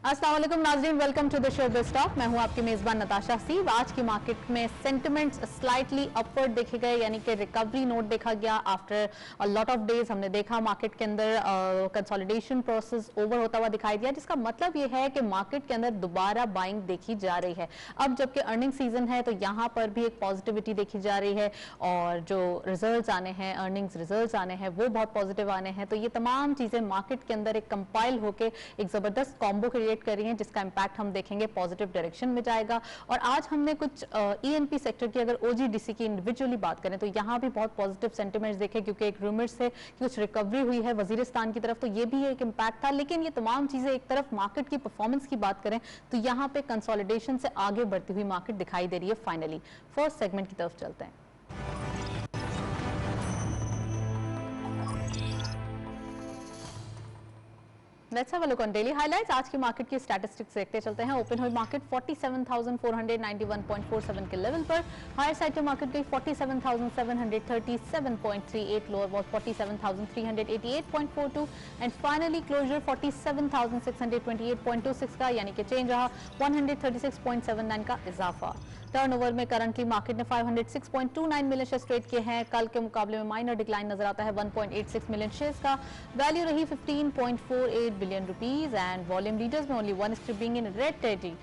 अस्सलाम वालेकुम नाज़रीन, welcome to the show the stock. मैं हूं आपकी मेज़बान नताशा सीव। आज की मार्केट में सेंटिमेंट्स स्लाइटली अपवर्ड देखे गए, यानी कि रिकवरी नोट देखा गया after a lot of days. हमने देखा मार्केट के अंदर कंसोलिडेशन प्रोसेस ओवर होता हुआ दिखाई दिया, जिसका मतलब ये है कि मार्केट के अंदर दोबारा बाइंग देखी जा रही है। अब जबकि अर्निंग सीजन है तो यहाँ पर भी एक पॉजिटिविटी देखी जा रही है और जो रिजल्ट आने हैं, अर्निंग्स रिजल्ट आने हैं, वो बहुत पॉजिटिव आने हैं। तो ये तमाम चीज़ें मार्केट के अंदर एक कंपाइल होकर एक ज़बरदस्त कॉम्बो क्रिएट कर रही हैं, जिसका इंपैक्ट हम देखेंगे पॉजिटिव डायरेक्शन में जाएगा। और आज हमने कुछ ईएनपी सेक्टर की अगर ओजीडीसी की इंडिविजुअली बात करें तो यहाँ भी बहुत पॉजिटिव सेंटिमेंट्स देखे, क्योंकि एक रूमर से कुछ रिकवरी हुई है वजीरिस्तान की तरफ, तो ये भी एक इंपैक्ट था। लेकिन ये तमाम चीजें एक तरफ मार्केट की परफॉर्मेंस की बात करें तो यहाँ पे कंसोलिडेशन से आगे बढ़ती हुई मार्केट दिखाई दे रही है। फाइनली फर्स्ट सेगमेंट की तरफ चलते हैं। Let's have a look on daily highlights. आज की मार्केट की स्टैटिस्टिक्स देखते चलते हैं। ओपन हुई मार्केट 47,491.47 के लेवल पर। हायर साइड पे मार्केट गई 47,737.38, lower was 47,388.42 and finally closure 47,628.26 का, यानी कि चेंज रहा 136.79 का इजाफा। टर्नओवर में करंटली मार्केट ने 506.29 मिलियन शेयर्स ट्रेड किए हैं। कल के मुकाबले में माइनर डिक्लाइन नजर आता है 1.86 मिलियन शेयर्स का। वैल्यू रही 15.48 billion rupees and volume leaders में only one strip being in red territory.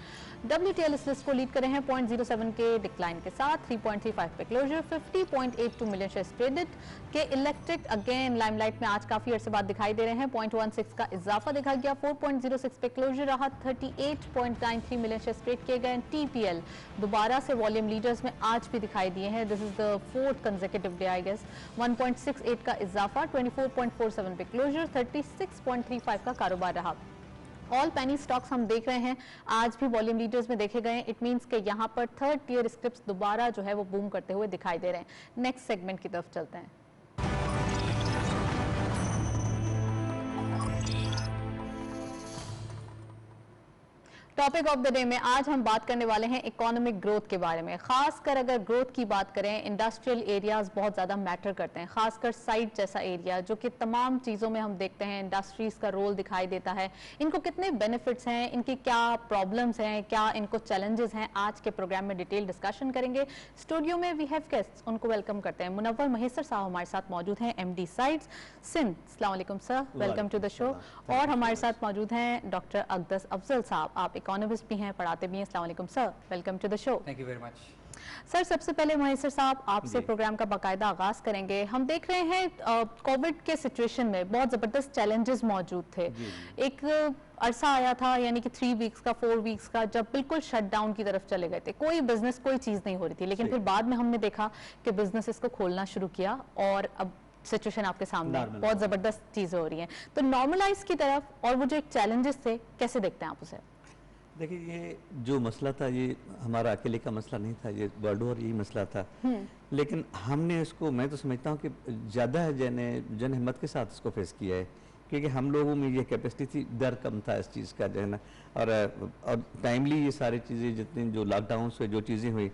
WTL इस लिस्ट को लीड कर रहे हैं 0.07 के डिक्लाइन के साथ। 3.35 पे क्लोजर। 50.82 million shares traded. के इलेक्ट्रिक अगेन लाइमलाइट में आज काफी अरसे बाद दिखाई दे रहे हैं। 0.16 का इजाफा देखा गया। 4.06 पे क्लोजर रहा। 38.93 मिलियन शेयर्स ट्रेड किए गए। TPL दोबारा से वॉल्यूम लीडर्स में आज भी दिखाई दिए हैं। This is the fourth consecutive day I guess. 1.68 का इजाफा। 24.47 पे क्लोजर। 36.35 का कारोबार रहा। ऑल पेनी स्टॉक्स हम देख रहे हैं आज भी वॉल्यूम लीडर्स में देखे गए हैं। इट मींस कि यहाँ पर थर्ड टियर स्क्रिप्ट्स दोबारा जो है वो बूम करते हुए दिखाई दे रहे हैं। नेक्स्ट सेगमेंट की तरफ चलते हैं। टॉपिक ऑफ द डे में आज हम बात करने वाले हैं इकोनॉमिक ग्रोथ के बारे में। खासकर अगर ग्रोथ की बात करें, इंडस्ट्रियल एरियाज बहुत ज़्यादा मैटर करते हैं, खासकर साइट जैसा एरिया जो कि तमाम चीज़ों में हम देखते हैं इंडस्ट्रीज़ का रोल दिखाई देता है। इनको कितने बेनिफिट्स हैं, इनकी क्या प्रॉब्लम्स हैं, क्या इनको चैलेंजेस हैं, आज के प्रोग्राम में डिटेल डिस्कशन करेंगे। स्टूडियो में वी हैव गेस्ट्स, उनको वेलकम करते हैं। मुनव्वर महेसर साहब हमारे साथ मौजूद हैं, MD साइट्स सिंध। अस्सलाम वालेकुम sir, welcome to the show. और हमारे साथ मौजूद हैं डॉक्टर अक़दस अफजल साहब, आप इकोनॉमिस्ट भी हैं, पढ़ाते भी हैं। अस्सलाम वालेकुम sir, welcome to the show. Thank you very much sir. सबसे पहले महेसर साहब आपसे प्रोग्राम का बाकायदा आगाज करेंगे। हम देख रहे हैं कोविड के सिचुएशन में बहुत जबरदस्त चैलेंजेस मौजूद थे। एक अरसा आया था, यानी कि 3 वीक्स का 4 वीक्स का, जब बिल्कुल शटडाउन की तरफ चले गए थे, कोई बिजनेस कोई चीज नहीं हो रही थी। लेकिन फिर बाद में हमने देखा कि बिजनेस को खोलना शुरू किया और अब सिचुएशन आपके सामने बहुत जबरदस्त चीजें हो रही हैं। तो नॉर्मलाइज की तरफ और वो जो एक चैलेंजेस थे, कैसे देखते हैं आप उसे? देखिए, ये जो मसला था ये हमारा अकेले का मसला नहीं था, ये वर्ल्ड ओवर यही मसला था। लेकिन हमने इसको, मैं तो समझता हूँ कि ज़्यादा जन हिम्मत के साथ इसको फेस किया है, क्योंकि हम लोगों में ये कैपेसिटी थी, डर कम था इस चीज़ का जो है ना। और टाइमली ये सारी चीज़ें जितनी जो लॉकडाउन से जो चीज़ें हुई,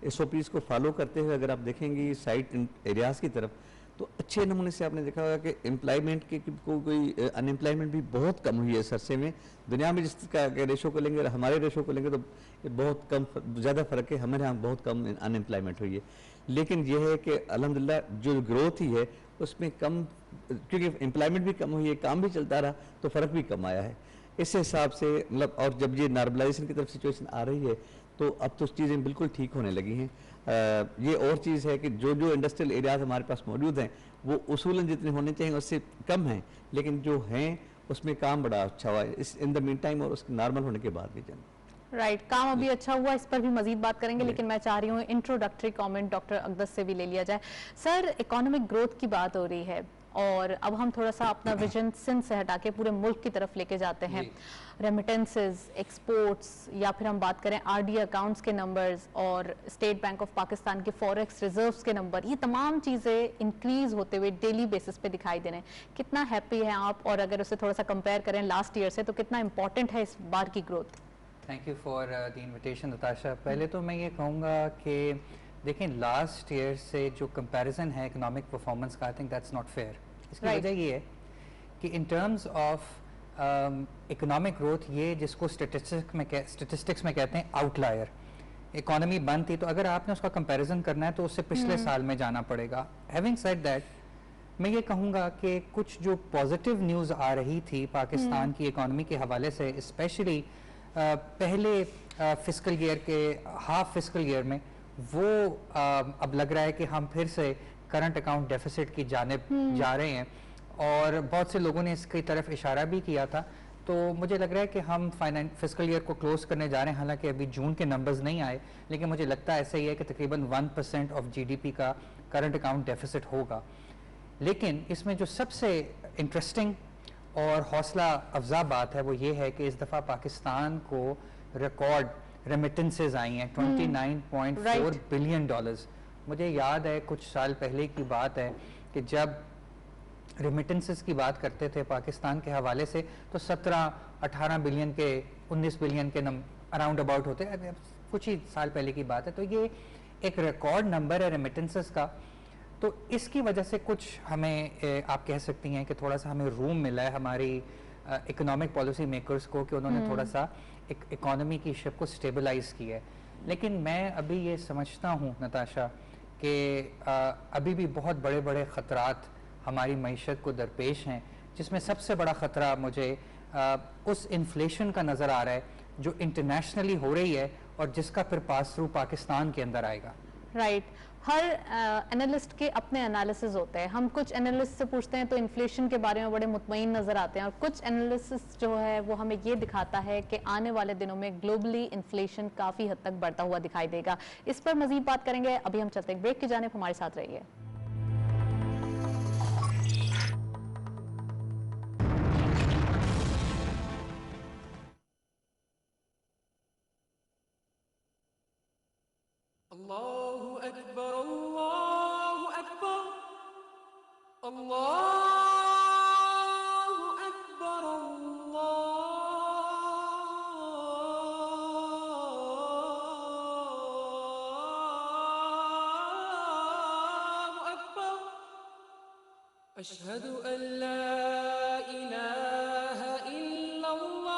SOPs को फॉलो करते हुए अगर आप देखेंगे साइट एरियाज़ की तरफ, तो अच्छे नमूने से आपने देखा होगा कि एम्प्लॉयमेंट की कोई अनएम्प्लॉयमेंट भी बहुत कम हुई है इस अरसे में। दुनिया में जिसका रेशो को लेंगे और हमारे रेशो को लेंगे तो बहुत कम, ज़्यादा फ़र्क है। हमारे यहाँ बहुत कम अनएम्प्लॉयमेंट हुई है। लेकिन यह है कि अल्हम्दुलिल्लाह जो ग्रोथ ही है उसमें कम, क्योंकि एम्प्लॉयमेंट भी कम हुई है, काम भी चलता रहा, तो फ़र्क भी कम आया है इस हिसाब से। मतलब और जब ये नॉर्मलाइजेशन की तरफ सिचुएशन आ रही है तो अब तो चीज़ें बिल्कुल ठीक होने लगी हैं। ये और चीज़ है कि जो जो इंडस्ट्रियल एरियाज हमारे पास मौजूद हैं वो उसूलन जितने होने चाहिए उससे कम हैं, लेकिन जो हैं उसमें काम बड़ा अच्छा हुआ है इस इन द मीन टाइम और उसके नॉर्मल होने के बाद भी। राइट, काम अभी अच्छा हुआ, इस पर भी मजीद बात करेंगे, लेकिन मैं चाह रही हूँ इंट्रोडक्टरी कमेंट डॉक्टर अक़दस से भी ले लिया जाए। सर, इकोनॉमिक ग्रोथ की बात हो रही है और अब हम थोड़ा सा अपना विजन सिंध से हटा के पूरे मुल्क की तरफ लेके जाते हैं। रेमिटेंसेस, एक्सपोर्ट्स, या फिर हम बात करें RD अकाउंट्स के नंबर्स और स्टेट बैंक ऑफ पाकिस्तान के फॉरेक्स रिजर्व्स के नंबर, ये तमाम चीज़ें इंक्रीज होते हुए डेली बेसिस पे दिखाई दे रहे हैं। कितना हैप्पी हैं आप, और अगर उसे थोड़ा सा कंपेयर करें लास्ट ईयर से, तो कितना इंपॉर्टेंट है इस बार की growth? Thank you for the invitation Natasha. पहले तो मैं ये कहूँगा कि देखें, लास्ट ईयर से जो कंपैरिजन है इकोनॉमिक परफॉर्मेंस का, I think that's not fair. इसकी वजह ये है कि in terms of economic growth ये जिसको स्टेटिस्टिक्स में कहते हैं आउटलायर, इकोनॉमी बंद थी, तो अगर आपने उसका कंपैरिजन करना है तो उससे पिछले साल में जाना पड़ेगा। हैविंग सेड दैट, मैं ये कहूँगा कि कुछ जो पॉजिटिव न्यूज़ आ रही थी पाकिस्तान की इकोनॉमी के हवाले से, स्पेशली पहले फिस्कल ईयर के हाफ फिस्कल ईयर में, वो अब लग रहा है कि हम फिर से करंट अकाउंट डेफिसिट की जानिब जा रहे हैं, और बहुत से लोगों ने इसकी तरफ इशारा भी किया था। तो मुझे लग रहा है कि हम फिस्कल ईयर को क्लोज करने जा रहे हैं, हालांकि अभी जून के नंबर्स नहीं आए, लेकिन मुझे लगता है ऐसा ही है कि तकरीबन 1% ऑफ GDP का करंट अकाउंट डेफिसिट होगा। लेकिन इसमें जो सबसे इंटरेस्टिंग और हौसला अफजा बात है वो ये है कि इस दफ़ा पाकिस्तान को रिकॉर्ड रेमिटेंसेज आई हैं, 29.4 बिलियन डॉलर्स। मुझे याद है कुछ साल पहले की बात है कि जब रेमिटेंसेस की बात करते थे पाकिस्तान के हवाले से, तो 17-18 बिलियन के 19 बिलियन के अराउंड अबाउट होते हैं, कुछ ही साल पहले की बात है। तो ये एक रिकॉर्ड नंबर है रेमिटेंसेस का। तो इसकी वजह से कुछ हमें आप कह सकती हैं कि थोड़ा सा हमें रूम मिला है हमारी इकोनॉमिक पॉलिसी मेकर्स को, कि उन्होंने थोड़ा सा एक इकोनॉमी की शिप को स्टेबलाइज किया है। लेकिन मैं अभी ये समझता हूँ नताशा कि अभी भी बहुत बड़े बड़े ख़तरात हमारी मईशत को दरपेश हैं, जिसमें सबसे बड़ा ख़तरा मुझे उस इन्फ्लेशन का नज़र आ रहा है जो इंटरनेशनली हो रही है और जिसका फिर पास थ्रू पाकिस्तान के अंदर आएगा। राइट हर एनालिस्ट के अपने एनालिसिस होते हैं। हम कुछ एनालिस्ट से पूछते हैं तो इन्फ्लेशन के बारे में बड़े मुतमईन नज़र आते हैं, और कुछ एनालिसिस जो है वो हमें ये दिखाता है कि आने वाले दिनों में ग्लोबली इन्फ्लेशन काफ़ी हद तक बढ़ता हुआ दिखाई देगा। इस पर मजीद बात करेंगे, अभी हम चलते हैं ब्रेक की जानिब, हमारे साथ रहिए। Allahu Akbar, Allahu Akbar, Allahu Akbar, Allahu Akbar. Ashhadu an la ilaha illallah.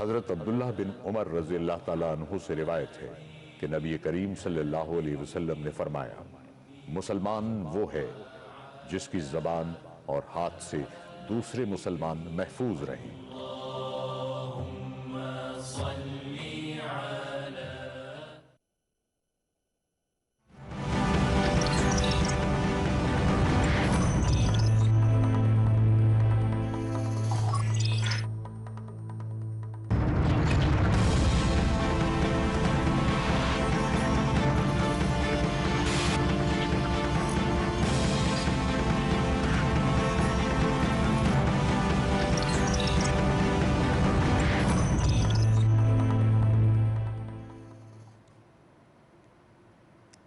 हज़रत अब्दुल्लाह बिन उमर रज़ी अल्लाह ताला अन्हु से रिवायत है कि नबी करीम सल्लल्लाहु अलैहि वसल्लम ने फरमाया, मुसलमान वो है जिसकी ज़बान और हाथ से दूसरे मुसलमान महफूज रहें।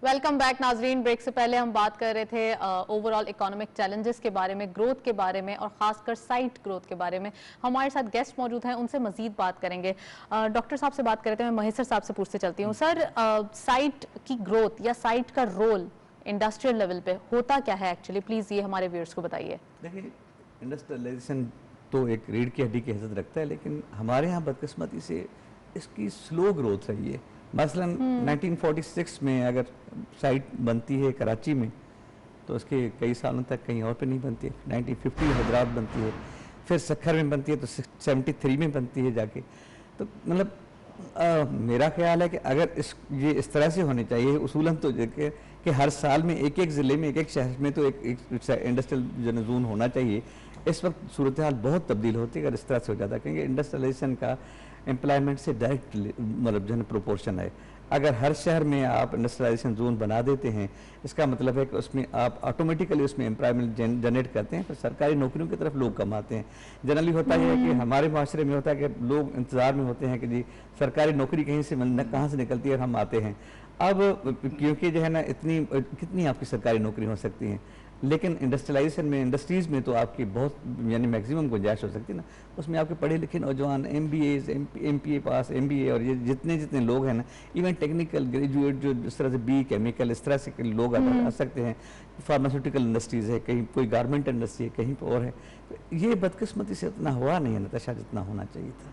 वेलकम बैक नाजरीन। ब्रेक से पहले हम बात कर रहे थे ओवरऑल इकोनॉमिक चैलेंजेस के बारे में, ग्रोथ के बारे में और खासकर साइट ग्रोथ के बारे में। हमारे साथ गेस्ट मौजूद हैं, उनसे मजीद बात करेंगे। डॉक्टर साहब से बात कर रहे थे, मैं महेसर साहब से पूछते चलती हूँ। सर, साइट की ग्रोथ या साइट का रोल इंडस्ट्रियल लेवल पे होता क्या है एक्चुअली, प्लीज़ ये हमारे व्यूअर्स को बताइए। देखिए, इंडस्ट्रियलाइजेशन तो एक रीढ़ की हड्डी की हैसियत रखता है, लेकिन हमारे यहाँ बदकिस्मती से इसकी स्लो ग्रोथ रही है। मसलन 1946 में अगर साइट बनती है कराची में तो उसके कई सालों तक कहीं और पे नहीं बनती है। 1950 हैदराबाद बनती है, फिर सखर में बनती है, तो 73 में बनती है जाके। तो मतलब मेरा ख्याल है कि अगर ये इस तरह से होनी चाहिए उसूलन, तो कि हर साल में एक एक ज़िले में एक एक शहर में तो एक इंडस्ट्रियल जोन होना चाहिए। इस वक्त सूरत हाल बहुत तब्दील होती है अगर इस तरह से हो जाता है, क्योंकि इंडस्ट्रियलाइजेशन का एम्प्लॉयमेंट से डायरेक्ट मतलब जो है प्रोपोर्शन है। अगर हर शहर में आप इंडस्ट्रियलाइजेशन जोन बना देते हैं, इसका मतलब है कि उसमें आप ऑटोमेटिकली उसमें एम्प्लॉयमेंट जनरेट करते हैं, फिर सरकारी नौकरियों की तरफ लोग कम आते हैं। जनरली होता है कि हमारे माशरे में होता है कि लोग इंतज़ार में होते हैं कि जी सरकारी नौकरी कहीं से कहाँ से निकलती है और हम आते हैं। अब क्योंकि जो है ना कितनी आपकी सरकारी नौकरी हो सकती हैं, लेकिन इंडस्ट्रियलाइजेशन में, इंडस्ट्रीज़ में तो आपकी बहुत यानी मैक्सिमम गुंजाइश हो सकती है ना। उसमें आपके पढ़े लिखे नौजवान MBA पास, MBA और ये जितने लोग हैं ना, इवन टेक्निकल ग्रेजुएट जो इस तरह से बी केमिकल इस तरह से लोग आ सकते हैं। फार्मास्यूटिकल इंडस्ट्रीज़ है, कहीं कोई गारमेंट इंडस्ट्री है, कहीं पर और है। तो ये बदकिस्मती से इतना हुआ नहीं है नताशा जितना होना चाहिए था।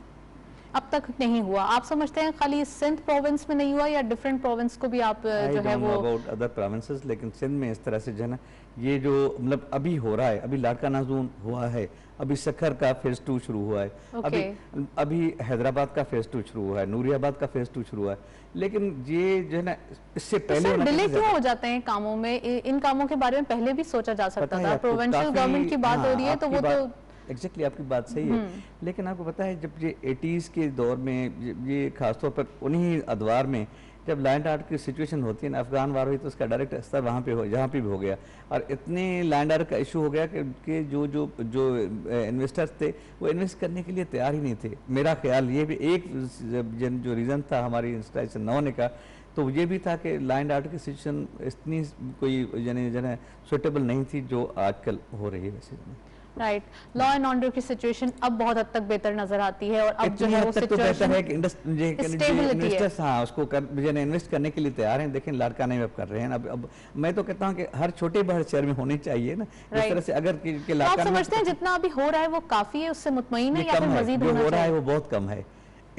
अब तक नहीं हुआ। आप समझते हैं खाली सिंध प्रोविंस में नहीं हुआ या डिफरेंट प्रोविंस को भी आप जो है वो अबाउट अदर प्रोविंसेस, लेकिन सिंध में इस तरह से जो है ना ये जो मतलब अभी हो रहा है, अभी लाड़काना जोन हुआ है, अभी सखर का फेज 2 शुरू हुआ है, अभी हैदराबाद का फेज 2 शुरू हुआ है, नूरियाबाद का फेज 2 शुरू हुआ है। लेकिन ये जो है ना इससे पहले डिले क्यों हो जाते हैं कामों में? इन कामों के बारे में पहले भी सोचा जा सकता था। प्रोविंशियल गवर्नमेंट की बात हो रही है तो वो तो एग्जैक्टली आपकी बात सही है। लेकिन आपको पता है जब ये 80s के दौर में, ये खासतौर पर उन्हीं अदवार में जब लैंड आर्ट की सिचुएशन होती है ना, अफगान वार हुई तो उसका डायरेक्ट असर वहाँ पे जहाँ पे भी हो गया, और इतने लैंड आर्ट का इशू हो गया कि जो इन्वेस्टर्स थे वो इन्वेस्ट करने के लिए तैयार ही नहीं थे। मेरा ख्याल ये भी एक जो रीज़न था हमारी इंस्टालेशन न होने का, तो ये भी था कि लैंड आर्ट की सिचुएशन इतनी कोई यानी जो है सुटेबल नहीं थी जो आजकल हो रही है वैसे। राइट, लॉ एंड ऑर्डर की सिचुएशन अब बहुत हद तक बेहतर नजर आती है और अब जो है वो सिचुएशन है कि इन्वेस्टर्स हाँ उसको इन्वेस्ट करने के लिए तैयार हैं। देखें लाड़काने में अब कर रहे हैं। अब मैं तो कहता हूँ कि हर छोटे बड़े शहर में होनी चाहिए ना इस तरह से। अगर आप समझते हैं जितना अभी हो रहा है वो काफी है, उससे मुतमईन है या फिर मजीद हो रहा है वो बहुत कम है?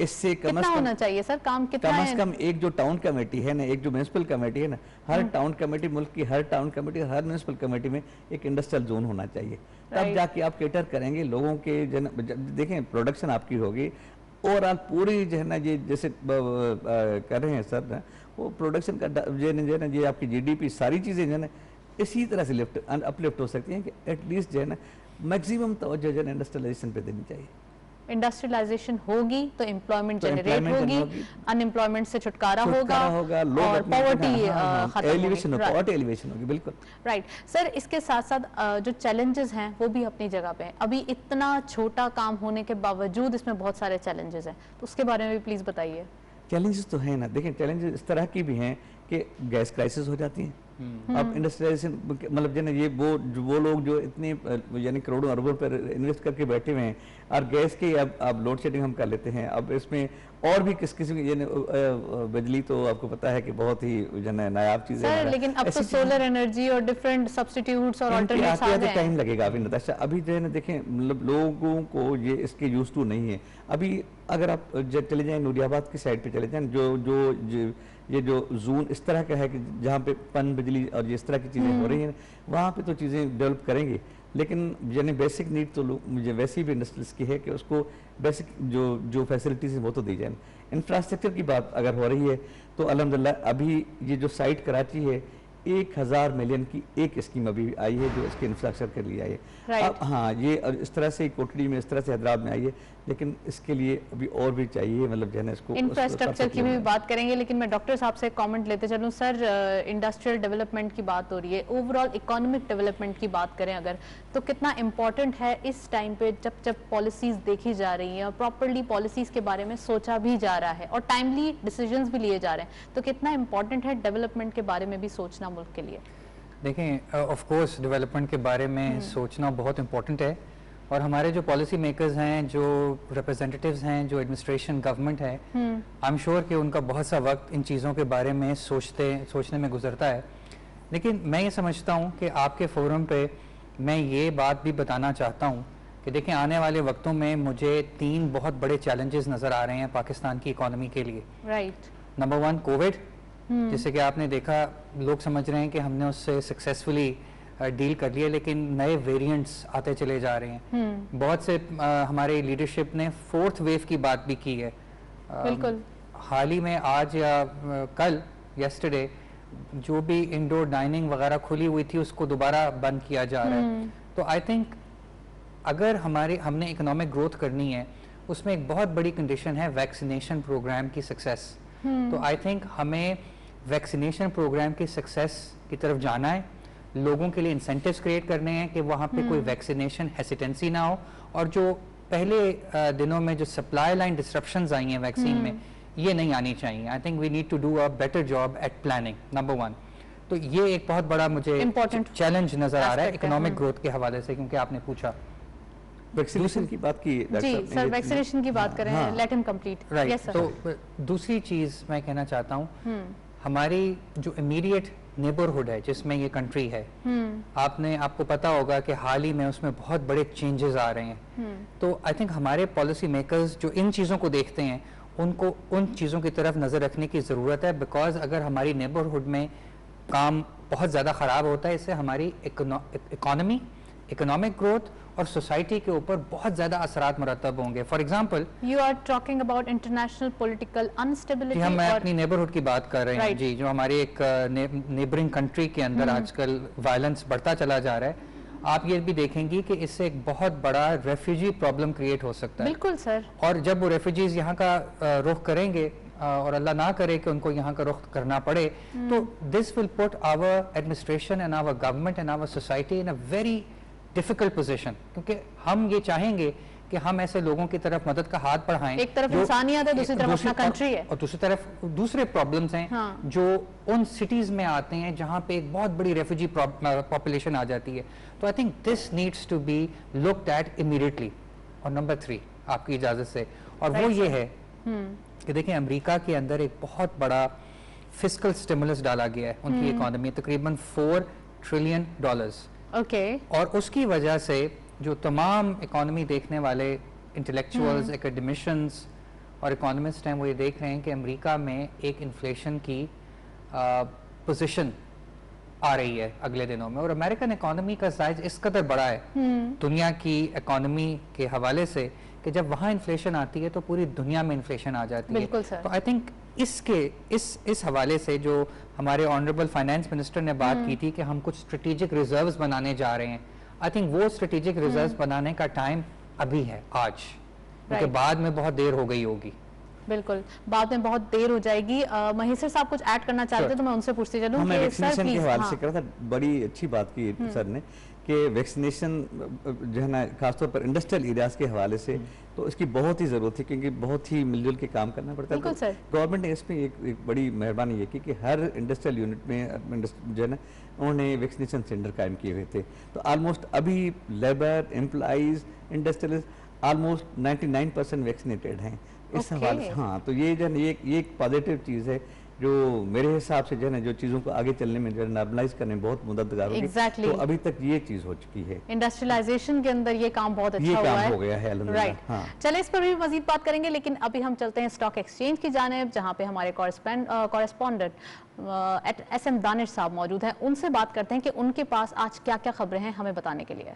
इससे कम होना चाहिए सर, काम कितना कम से कम एक जो टाउन कमेटी है ना, एक जो म्यूनिसिपल कमेटी है ना, हर टाउन कमेटी, मुल्क की हर टाउन कमेटी, हर म्यूनिसिपल कमेटी में एक इंडस्ट्रियल जोन होना चाहिए। तब जाके आप केटर करेंगे लोगों के देखें प्रोडक्शन आपकी होगी और आप पूरी जो है ना ये जैसे कर रहे हैं सर ना, वो प्रोडक्शन का जो है ना ये आपकी GDP सारी चीज़ें जो है ना इसी तरह से अपलिफ्ट हो सकती हैं कि एटलीस्ट जो है ना मैक्सिमम तवज्जो जो है इंडस्ट्रियलाइजेशन पे देनी चाहिए। इंडस्ट्रियलाइजेशन होगी तो एम्प्लॉयमेंट जनरेट होगी, अनएम्प्लॉयमेंट से छुटकारा होगा और पॉवर्टी एलिवेशन होगी। बिल्कुल राइट। सर, इसके साथ साथ जो चैलेंजेस हैं वो भी अपनी जगह पे हैं। अभी इतना छोटा काम होने के बावजूद इसमें बहुत सारे चैलेंजेस हैं, तो उसके बारे में भी प्लीज बताइए। चैलेंजेस तो है ना, देखिए चैलेंजेस इस तरह की भी हैं कि गैस क्राइसिस हो जाती है। अब इंडस्ट्रियलाइजेशन मतलब जो ये वो लोग जो इतने यानी करोड़ों अरबों पर इन्वेस्ट करके बैठे हुए हैं और गैस की अब लोड शेडिंग हम कर लेते हैं। अब इसमें और भी किसी की बिजली तो आपको पता है कि बहुत ही नायाब चीज़ है। लेकिन अब तो सोलर एनर्जी और डिफरेंट सब्स्टिट्यूट्स और अल्टरनेट्स आ गए हैं। टाइम लगेगा अभी नताशा। अभी जो है ना देखें मतलब लोगों को ये इसके यूज टू नहीं है। अभी अगर आप चले जाएं नूरियाबाद की साइड पे चले जाएं, ये जो जोन इस तरह का है कि जहाँ पे पन बिजली और इस तरह की चीज़ें हो रही हैं, वहाँ पे तो चीज़ें डेवलप करेंगे लेकिन यानी बेसिक नीड तो मुझे वैसी भी इंडस्ट्रीज की है कि उसको बेसिक जो जो फैसिलिटीज़ हैं वो तो दी जाए। इंफ्रास्ट्रक्चर की बात अगर हो रही है तो अल्हम्दुलिल्लाह अभी ये जो साइट कराची है 1000 मिलियन की एक स्कीम अभी आई है जो इसके इंफ्रास्ट्रक्चर के लिए आई है। Right. अब हाँ, ये इस तरह से कोटड़ी में, इस तरह से हैदराबाद में आई है, लेकिन इसके लिए अभी और भी चाहिए, मतलब जो है ना इसको इंफ्रास्ट्रक्चर की भी बात करेंगे, लेकिन मैं डॉक्टर साहब से कमेंट लेते चलूं। सर, इंडस्ट्रियल डेवलपमेंट की बात हो रही है, ओवरऑल इकोनॉमिक डेवलपमेंट की बात करें अगर, तो कितना इम्पोर्टेंट है इस टाइम पे जब पॉलिसीज देखी जा रही हैं और प्रॉपरली पॉलिसीज के बारे में सोचा भी जा रहा है और टाइमली डिसीजंस भी लिए जा रहे हैं, तो कितना इम्पोर्टेंट है डेवलपमेंट के बारे में भी सोचना मुल्क के लिए? देखें, ऑफ कोर्स डेवलपमेंट के बारे में सोचना बहुत इम्पोर्टेंट है, और हमारे जो पॉलिसी मेकर्स हैं, जो रिप्रेजेंटेटिव्स हैं, जो एडमिनिस्ट्रेशन गवर्नमेंट है, आई एम श्योर कि उनका बहुत सा वक्त इन चीज़ों के बारे में सोचने में गुजरता है। लेकिन मैं ये समझता हूँ कि आपके फोरम पे मैं ये बात भी बताना चाहता हूँ कि देखें, आने वाले वक्तों में मुझे 3 बहुत बड़े चैलेंजेस नज़र आ रहे हैं पाकिस्तान की इकॉनमी के लिए। राइट। नंबर 1 कोविड, जैसे कि आपने देखा, लोग समझ रहे हैं कि हमने उससे सक्सेसफुली डील कर लिया, लेकिन नए वेरिएंट्स आते चले जा रहे हैं। बहुत से हमारे लीडरशिप ने 4th वेव की बात भी की है। बिल्कुल। हाल ही में आज या कल यस्टरडे जो भी इंडोर डाइनिंग वगैरह खुली हुई थी उसको दोबारा बंद किया जा रहा है। तो आई थिंक अगर हमने इकोनॉमिक ग्रोथ करनी है, उसमें एक बहुत बड़ी कंडीशन है वैक्सीनेशन प्रोग्राम की सक्सेस। तो आई थिंक हमें वैक्सीनेशन प्रोग्राम की सक्सेस की तरफ जाना है, लोगों के लिए इंसेंटिव्स क्रिएट करने हैं कि वहाँ पे कोई वैक्सीनेशन हेसिटेंसी ना हो, और जो पहले दिनों में जो सप्लाई लाइन डिस्ट्रप्शंस आई हैं वैक्सीन में, ये नहीं आनी चाहिए। I think we need to do a better job at planning, number 1। तो ये एक बहुत बड़ा मुझे चैलेंज नजर आ रहा है इकोनॉमिक ग्रोथ के हवाले से, क्योंकि आपने पूछा वैक्सीनेशन की बात की। जी सर, वैक्सीनेशन की बात करें, लेट हिम कंप्लीट। राइट। तो दूसरी चीज मैं कहना चाहता हूँ, हमारी जो इमीडिएट नेबरहुड है जिसमें ये कंट्री है, आपको पता होगा कि हाल ही में उसमें बहुत बड़े चेंजेस आ रहे हैं। तो आई थिंक हमारे पॉलिसी मेकर्स जो इन चीज़ों को देखते हैं, उनको उन चीज़ों की तरफ नज़र रखने की ज़रूरत है, बिकॉज अगर हमारी नेबरहुड में काम बहुत ज़्यादा ख़राब होता है, इससे हमारी इकोनॉमी, इकोनॉमिक ग्रोथ और सोसाइटी के ऊपर बहुत ज्यादा असरात मुरतब होंगे। For example, you are talking about international political instability. हम अपनी नेबरहुड की बात कर रहे हैं जी, जो हमारी एक नेबरिंग कंट्री के अंदर आजकल वायलेंस बढ़ता चला जा रहा है। आप ये भी देखेंगी कि इससे एक बहुत बड़ा रेफ्यूजी प्रॉब्लम क्रिएट हो सकता है। बिल्कुल सर। और जब वो रेफ्यूजीज यहाँ का रुख करेंगे, और अल्लाह ना करे कि उनको यहाँ का रुख करना पड़े, तो this will put our administration and our government and our society in a very difficult position, क्योंकि हम ये चाहेंगे कि हम ऐसे लोगों की तरफ मदद का हाथ बढ़ाएं। एक तरफ इंसानियत है, दूसरी तरफ अपना कंट्री है, और दूसरी तरफ दूसरे प्रॉब्लम्स हैं। हाँ। जो उन सिटीज में आते हैं जहां पे एक बहुत बड़ी रेफ्यूजी पॉपुलेशन आ जाती है। तो I think this needs to be looked at immediately. और नंबर 3, आपकी इजाजत से, और वो ये है कि देखिए, अमेरिका के अंदर एक बहुत बड़ा फिस्कल स्टिमुलस डाला गया है उनकी इकोनॉमी, तकरीबन $4 ट्रिलियन। और उसकी वजह से जो तमाम इकोनॉमी देखने वाले इंटेलेक्चुअल्स, एकेडमिशियंस और इकोनॉमिस्ट हैं, वो ये देख रहे हैं कि अमेरिका में एक इन्फ्लेशन की पोजीशन आ रही है अगले दिनों में। और अमेरिकन इकोनॉमी का साइज इस कदर बड़ा है दुनिया की इकोनॉमी के हवाले से कि जब वहाँ इन्फ्लेशन आती है तो पूरी दुनिया में इन्फ्लेशन आ जाती है। तो आई थिंक इस हवाले से जो हमारे ऑनरेबल फाइनेंस मिनिस्टर ने बात की थी कि हम कुछ स्ट्रेटेजिक रिजर्व्स बनाने जा रहे हैं, आई थिंक वो स्ट्रेटेजिक रिजर्व्स बनाने का टाइम अभी है आज, क्योंकि बाद में बहुत देर हो गई होगी। बिल्कुल, बाद में बहुत देर हो जाएगी। महेश्वर साहब कुछ ऐड करना चाहते हैं तो मैं उनसे पूछती चलूं कि वैक्सीनेशन के हवाले से कहा था, बड़ी अच्छी बात की सर ने कि वैक्सीनेशन जो है ना, खासतौर पर इंडस्ट्रियल एरियाज के हवाले से तो इसकी बहुत ही ज़रूरत है, क्योंकि बहुत ही मिलजुल के काम करना पड़ता है। तो गवर्नमेंट ने इसमें एक बड़ी मेहरबानी ये की कि हर इंडस्ट्रियल यूनिट में जो है ना, उन्होंने वैक्सीनेशन सेंटर कायम किए हुए थे। तो ऑलमोस्ट अभी labour, employees, industrialist almost 99% vaccinated हैं इस हवाले से। हाँ, तो ये जो है ये एक पॉजिटिव चीज़ है जो मेरे हिसाब से जो है ना, जो चीज़ों को आगे चलने में जो है नॉर्मलाइज करने में बहुत मददगार होगी। तो अभी तक ये चीज़ हो चुकी है, इंडस्ट्रियलाइजेशन के अंदर ये काम बहुत अच्छा हुआ है, हो गया है राइट। हाँ। चले, इस पर भी मजीद बात करेंगे, लेकिन अभी हम चलते हैं स्टॉक एक्सचेंज की जानिब, जहाँ पे हमारे कॉरेस्पॉन्डेंट SM दानिश साहब मौजूद हैं। उनसे बात करते हैं कि उनके पास आज क्या क्या खबरें हैं हमें बताने के लिए।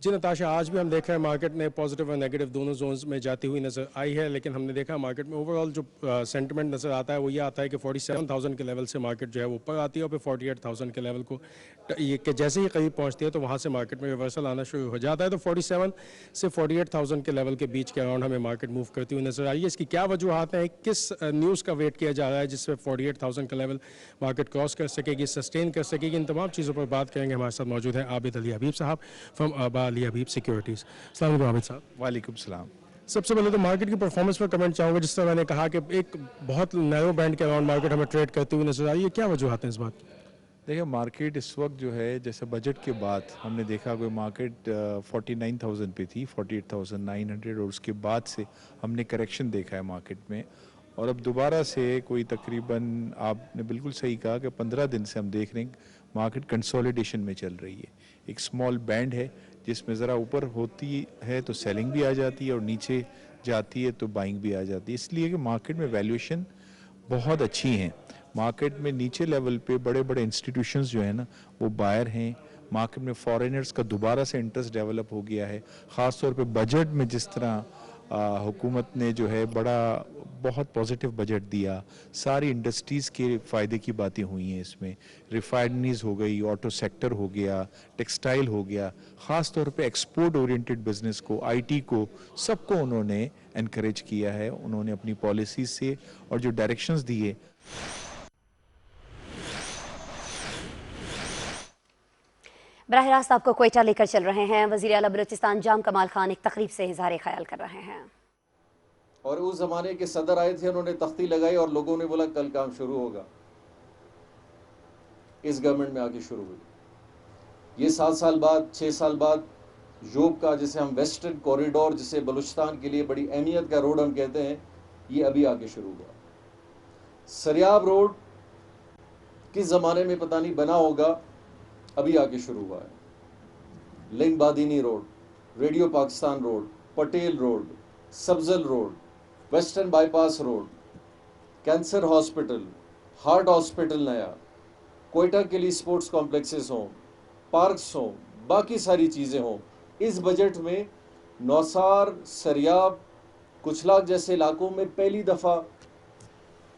जी नताशा, आज भी हम देख रहे हैं मार्केट ने पॉजिटिव और नेगेटिव दोनों जोन्स में जाती हुई नज़र आई है, लेकिन हमने देखा मार्केट में ओवरऑल जो सेंटिमेंट नज़र आता है वो ये आता है कि 47,000 के लेवल से मार्केट जो है वो ऊपर आती है और फिर 48,000 के लेवल को ये कि जैसे ही करीब पहुंचती है तो वहां से मार्केट में रिवर्सल आना शुरू हो जाता है। तो 47 से 48,000 के लेवल के बीच के अराउंड हमें मार्केट मूव करती हुई नज़र आई है। इसकी क्या वजूहत है, किस न्यूज़ का वेट किया जा रहा है जिससे 48,000 का लेवल मार्केट क्रॉस कर सकेगी, सस्टेन कर सकेगी, इन तमाम चीज़ों पर बात करेंगे। हमारे साथ मौजूद हैं आबिद अली हबीब साहब फ्रॉम आबा अली हबीब सिक्योरिटीज़। अस्सलाम वालेकुम आबिद साहब। वालेकुम सलाम। सबसे पहले तो मार्केट की परफॉर्मेंस पर कमेंट चाहूँगा। जिस तरह मैंने कहा कि एक बहुत नैरो बैंड के अराउंड मार्केट हमें ट्रेड करती हुई नजर आई है, क्या वजूहत हैं इस बात की? देखिए, मार्केट इस वक्त जो है, जैसे बजट के बाद हमने देखा कि मार्केट 49,000 पे थी, 48,900, और उसके बाद से हमने करेक्शन देखा है मार्केट में, और अब दोबारा से कोई तकरीबन, आपने बिल्कुल सही कहा कि 15 दिन से हम देख रहे हैं मार्केट कंसोलिडेशन में चल रही है। एक स्मॉल बैंड है जिसमें ज़रा ऊपर होती है तो सेलिंग भी आ जाती है और नीचे जाती है तो बाइंग भी आ जाती है, इसलिए कि मार्केट में वैल्यूएशन बहुत अच्छी हैं। मार्केट में नीचे लेवल पे बड़े बड़े इंस्टीट्यूशंस जो है ना वो बायर हैं। मार्केट में फॉरेनर्स का दोबारा से इंटरेस्ट डेवलप हो गया है, ख़ास तौर पे बजट में जिस तरह हुकूमत ने जो है बहुत पॉजिटिव बजट दिया, सारी इंडस्ट्रीज़ के फ़ायदे की बातें हुई हैं इसमें। रिफाइनरीज हो गई, ऑटो सेक्टर हो गया, टेक्सटाइल हो गया, ख़ास तौर पे एक्सपोर्ट ओरिएंटेड बिजनेस को, आईटी को, सबको उन्होंने एनकरेज किया है। उन्होंने अपनी पॉलिसीज से और जो डायरेक्शंस दिए। बराह रास्त आपको क्वेटा लेकर चल रहे हैं। वज़ीर आला बलूचिस्तान जाम कमाल खान एक तकरीब से इज़हार ख्याल कर रहे हैं। और उस ज़माने के सदर आए थे, उन्होंने तख्ती लगाई और लोगों ने बोला कल काम शुरू होगा। इस गवर्नमेंट में आके शुरू हुई। ये 7 साल बाद, 6 साल बाद जोब का, जिसे हम वेस्टर्न कॉरिडोर, जिसे बलूचिस्तान के लिए बड़ी अहमियत का रोड हम कहते हैं, ये अभी आके शुरू हुआ। सरियाब रोड किस ज़माने में पता नहीं बना होगा, अभी आके शुरू हुआ है। Link Badini road, radio Pakistan road, Patel road, Sabzal road, western bypass road, cancer hospital, heart hospital नया, कोयटा के लिए स्पोर्ट्स कॉम्प्लेक्सेस हों, पार्क्स हों, बाकी सारी चीज़ें हों। इस बजट में नौसार, सरियाब, कुचलाग जैसे इलाकों में पहली दफ़ा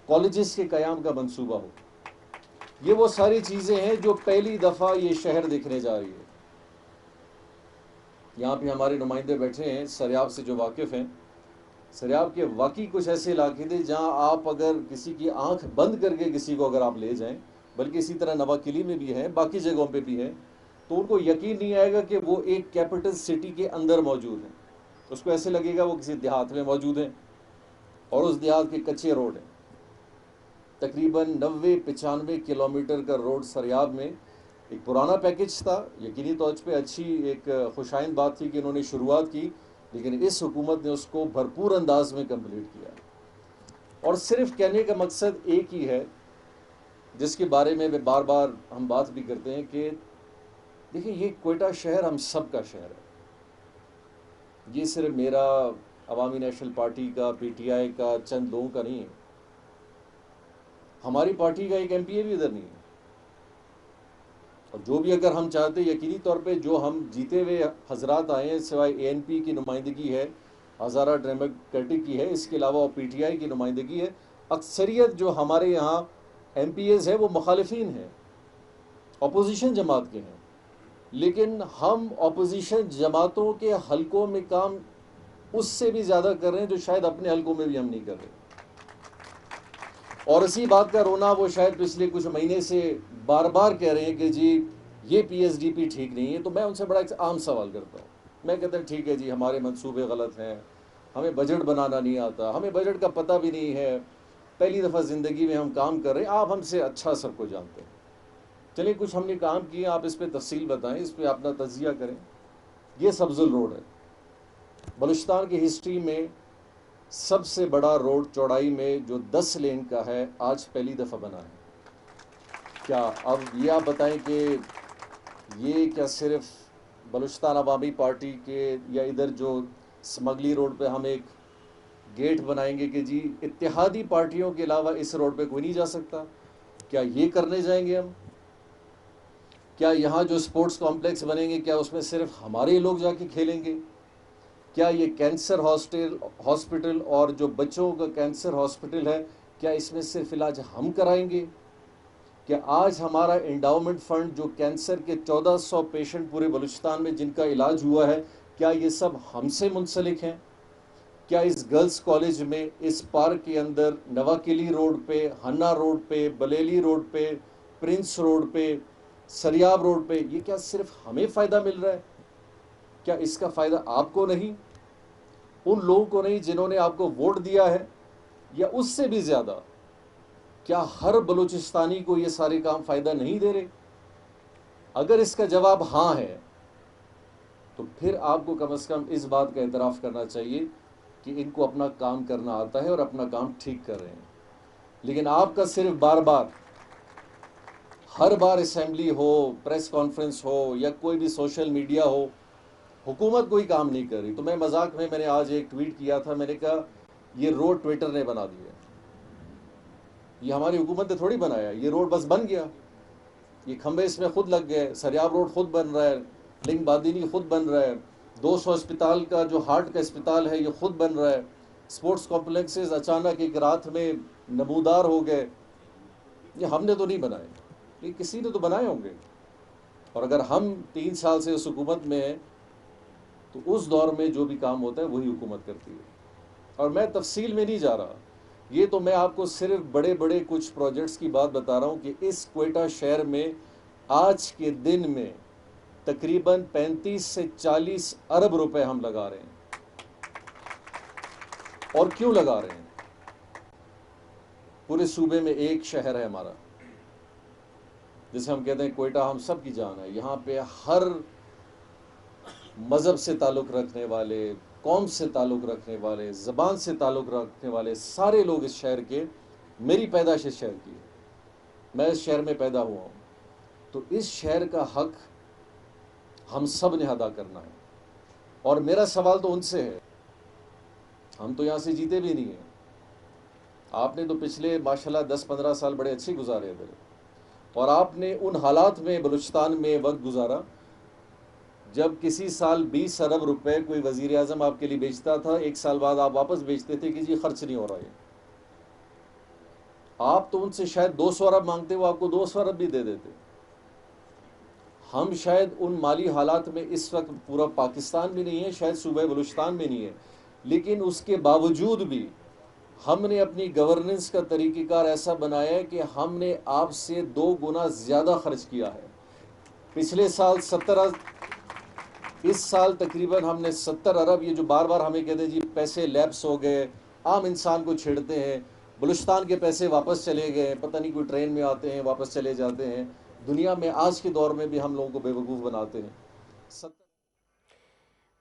कॉलेजेस के क़याम का मंसूबा हो। ये वो सारी चीज़ें हैं जो पहली दफ़ा ये शहर दिखने जा रही है। यहाँ पे हमारे नुमाइंदे बैठे हैं सरियाब से जो वाकिफ़ हैं। सरियाब के वाकई कुछ ऐसे इलाके थे जहाँ आप अगर किसी की आंख बंद करके किसी को अगर आप ले जाएं, बल्कि इसी तरह नवाकिली में भी है, बाकी जगहों पे भी है, तो उनको यकीन नहीं आएगा कि वो एक कैपिटल सिटी के अंदर मौजूद है। उसको ऐसे लगेगा वो किसी देहात में मौजूद हैं और उस देहात के कच्चे रोड हैं। तकरीबन 90-95 किलोमीटर का रोड सरियाब में एक पुराना पैकेज था। यकीनी तौर पे अच्छी एक खुशाइंद बात थी कि इन्होंने शुरुआत की, लेकिन इस हुकूमत ने उसको भरपूर अंदाज में कंप्लीट किया। और सिर्फ कहने का मकसद एक ही है, जिसके बारे में बार बार हम बात भी करते हैं कि देखिए, ये कोयटा शहर हम सब का शहर है। ये सिर्फ मेरा, अवामी नेशनल पार्टी का, पीटीआई का, चंद लोगों का नहीं है। हमारी पार्टी का एक एमपीए भी इधर नहीं है। और जो भी अगर हम चाहते, यकीनी तौर पे जो हम जीते हुए हजरात आए हैं, सिवाय एएनपी की नुमाइंदगी है, हज़ारा डेमोक्रेटिक की है, इसके अलावा पीटीआई की नुमाइंदगी है, अक्सरियत जो हमारे यहाँ एमपीएज है वो मुखालिफिन हैं, अपोजिशन जमात के हैं। लेकिन हम अपोजिशन जमातों के हलकों में काम उससे भी ज़्यादा कर रहे हैं जो शायद अपने हलकों में भी हम नहीं कर रहे। और इसी बात का रोना वो शायद पिछले कुछ महीने से बार बार कह रहे हैं कि जी ये पीएसडीपी ठीक नहीं है। तो मैं उनसे बड़ा एक आम सवाल करता हूँ। मैं कहता हूँ ठीक है जी, हमारे मंसूबे गलत हैं, हमें बजट बनाना नहीं आता, हमें बजट का पता भी नहीं है, पहली दफ़ा ज़िंदगी में हम काम कर रहे हैं, आप हमसे अच्छा सबको जानते हैं। चलिए, कुछ हमने काम किए, आप इस पर तफसील बताएं, इस पर अपना तजिया करें। ये सब्जुल रोड है, बलूचिस्तान की हिस्ट्री में सबसे बड़ा रोड चौड़ाई में जो 10 लेन का है, आज पहली दफ़ा बना है। क्या अब ये आप बताएं कि ये क्या सिर्फ बलूचिस्तान अवामी पार्टी के, या इधर जो स्मगली रोड पे हम एक गेट बनाएंगे कि जी इत्तेहादी पार्टियों के अलावा इस रोड पे कोई नहीं जा सकता, क्या ये करने जाएंगे हम? क्या यहाँ जो स्पोर्ट्स कॉम्प्लेक्स बनेंगे क्या उसमें सिर्फ हमारे लोग जाके खेलेंगे? क्या ये कैंसर हॉस्पिटल और जो बच्चों का कैंसर हॉस्पिटल है, क्या इसमें सिर्फ इलाज हम कराएंगे? क्या आज हमारा एंडाउमेंट फंड जो कैंसर के 1400 पेशेंट पूरे बलूचिस्तान में जिनका इलाज हुआ है, क्या ये सब हमसे मुंसलिक हैं? क्या इस गर्ल्स कॉलेज में, इस पार्क के अंदर, नवाकिली रोड पे, हन्ना रोड पे, बलेली रोड पे, प्रिंस रोड पे, सरियाब रोड पे, ये क्या सिर्फ हमें फ़ायदा मिल रहा है? क्या इसका फ़ायदा आपको नहीं, उन लोगों को नहीं जिन्होंने आपको वोट दिया है? या उससे भी ज़्यादा क्या हर बलूचिस्तानी को ये सारे काम फ़ायदा नहीं दे रहे? अगर इसका जवाब हाँ है तो फिर आपको कम से कम इस बात का एतराफ़ करना चाहिए कि इनको अपना काम करना आता है और अपना काम ठीक कर रहे हैं। लेकिन आपका सिर्फ बार बार, हर बार असेंबली हो, प्रेस कॉन्फ्रेंस हो या कोई भी सोशल मीडिया हो, हुकूमत कोई काम नहीं कर रही। तो मैं मजाक में मैंने आज एक ट्वीट किया था, मैंने कहा ये रोड ट्विटर ने बना दिया, ये हमारी हुकूमत ने थोड़ी बनाया, ये रोड बस बन गया, ये खंबे इसमें खुद लग गए, सरियाब रोड खुद बन रहा है, लिंग बादिनी खुद बन रहा है, 200 अस्पताल का जो हार्ट का अस्पताल है ये खुद बन रहा है, स्पोर्ट्स कॉम्प्लेक्सेस अचानक एक रात में नमूदार हो गए। ये हमने तो नहीं बनाए, ये किसी ने तो बनाए होंगे। और अगर हम 3 साल से उस हुकूमत में हैं तो उस दौर में जो भी काम होता है वही हुकूमत करती है। और मैं तफसील में नहीं जा रहा, ये तो मैं आपको सिर्फ बड़े बड़े कुछ प्रोजेक्ट्स की बात बता रहा हूँ कि इस क्वेटा शहर में आज के दिन में तकरीबन 35 से 40 अरब रुपए हम लगा रहे हैं। और क्यों लगा रहे हैं? पूरे सूबे में एक शहर है हमारा, जिसे हम कहते हैं क्वेटा हम सब की जान है। यहाँ पे हर मज़हब से ताल्लुक़ रखने वाले, कौम से ताल्लुक़ रखने वाले, ज़बान से ताल्लुक़ रखने वाले सारे लोग इस शहर के, मेरी पैदाइश इस शहर की है, मैं इस शहर में पैदा हुआ हूँ। तो इस शहर का हक हम सब ने अदा करना है। और मेरा सवाल तो उनसे है, हम तो यहाँ से जीते भी नहीं हैं। आपने तो पिछले माशाल्लाह 10-15 साल बड़े अच्छे गुजारे थे और आपने उन हालात में बलूचिस्तान में वक्त गुजारा जब किसी साल 20 अरब रुपए कोई वज़ीर आज़म आपके लिए बेचता था, 1 साल बाद आप वापस बेचते थे कि जी खर्च नहीं हो रहा है। आप तो उनसे शायद 200 अरब मांगते, वो आपको 200 अरब भी दे देते। हम शायद उन माली हालात में इस वक्त पूरा पाकिस्तान भी नहीं है, शायद सूबे बलूचिस्तान में नहीं है, लेकिन उसके बावजूद भी हमने अपनी गवर्नेंस का तरीक़ेकार ऐसा बनाया है कि हमने आपसे 2 गुना ज़्यादा खर्च किया है। पिछले साल 70, इस साल तकरीबन हमने 70 अरब, ये जो बार बार हमें कहते हैं जी पैसे लैप्स हो गए, आम इंसान को छेड़ते हैं, बलूचिस्तान के पैसे वापस चले गए, पता नहीं कोई ट्रेन में आते हैं वापस चले जाते हैं। दुनिया में आज के दौर में भी हम लोगों को बेवकूफ़ बनाते हैं।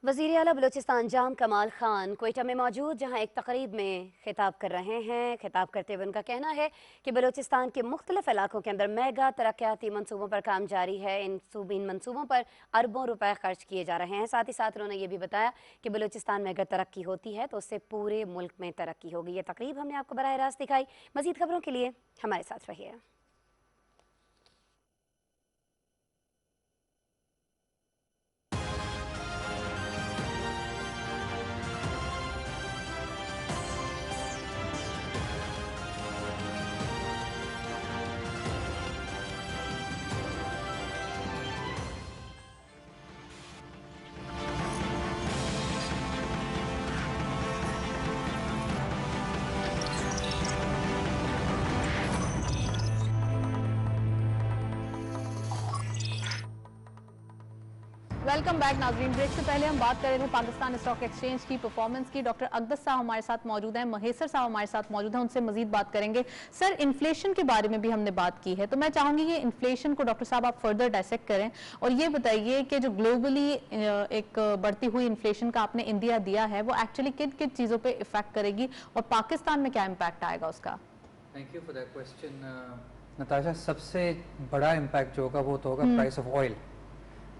वज़ीर आला बलूचिस्तान जाम कमाल खान क्वेटा में मौजूद, जहां एक तकरीब में खिताब कर रहे हैं। खिताब करते हुए उनका कहना है कि बलूचिस्तान के मुख्तलिफ इलाकों के अंदर मेगा तरक्याती मनसूबों पर काम जारी है। इन मनसूबों पर अरबों रुपए खर्च किए जा रहे हैं। साथ ही साथ उन्होंने ये भी बताया कि बलूचिस्तान में अगर तरक्की होती है तो उससे पूरे मुल्क में तरक्की होगी। ये तकरीब हमने आपको बराह रास्त दिखाई। मज़ीद खबरों के लिए हमारे साथ रहिए। वेलकम बैक नाजरीन। ब्रेक से पहले हम बात कर रहे थे पाकिस्तान स्टॉक एक्सचेंज की परफॉर्मेंस की। डॉक्टर अकदस साहब हमारे साथ मौजूद हैं, महेसर साहब हमारे साथ मौजूद हैं, उनसे मजीद बात करेंगे। सर, इन्फ्लेशन के बारे में भी हमने बात की है, तो मैं चाहूंगी कि इन्फ्लेशन को डॉक्टर साहब आप फर्दर डायसेक्ट करें और ये बताइए कि जो ग्लोबली एक बढ़ती हुई इन्फ्लेशन का आपने इंडिया दिया है, वो एक्चुअली किन किन चीज़ों पर इफेक्ट करेगी और पाकिस्तान में क्या इम्पैक्ट आएगा उसका? Thank you for that question Natasha. सबसे बड़ा इम्पैक्ट जो होगा वो तो होगा प्राइस ऑफ ऑयल।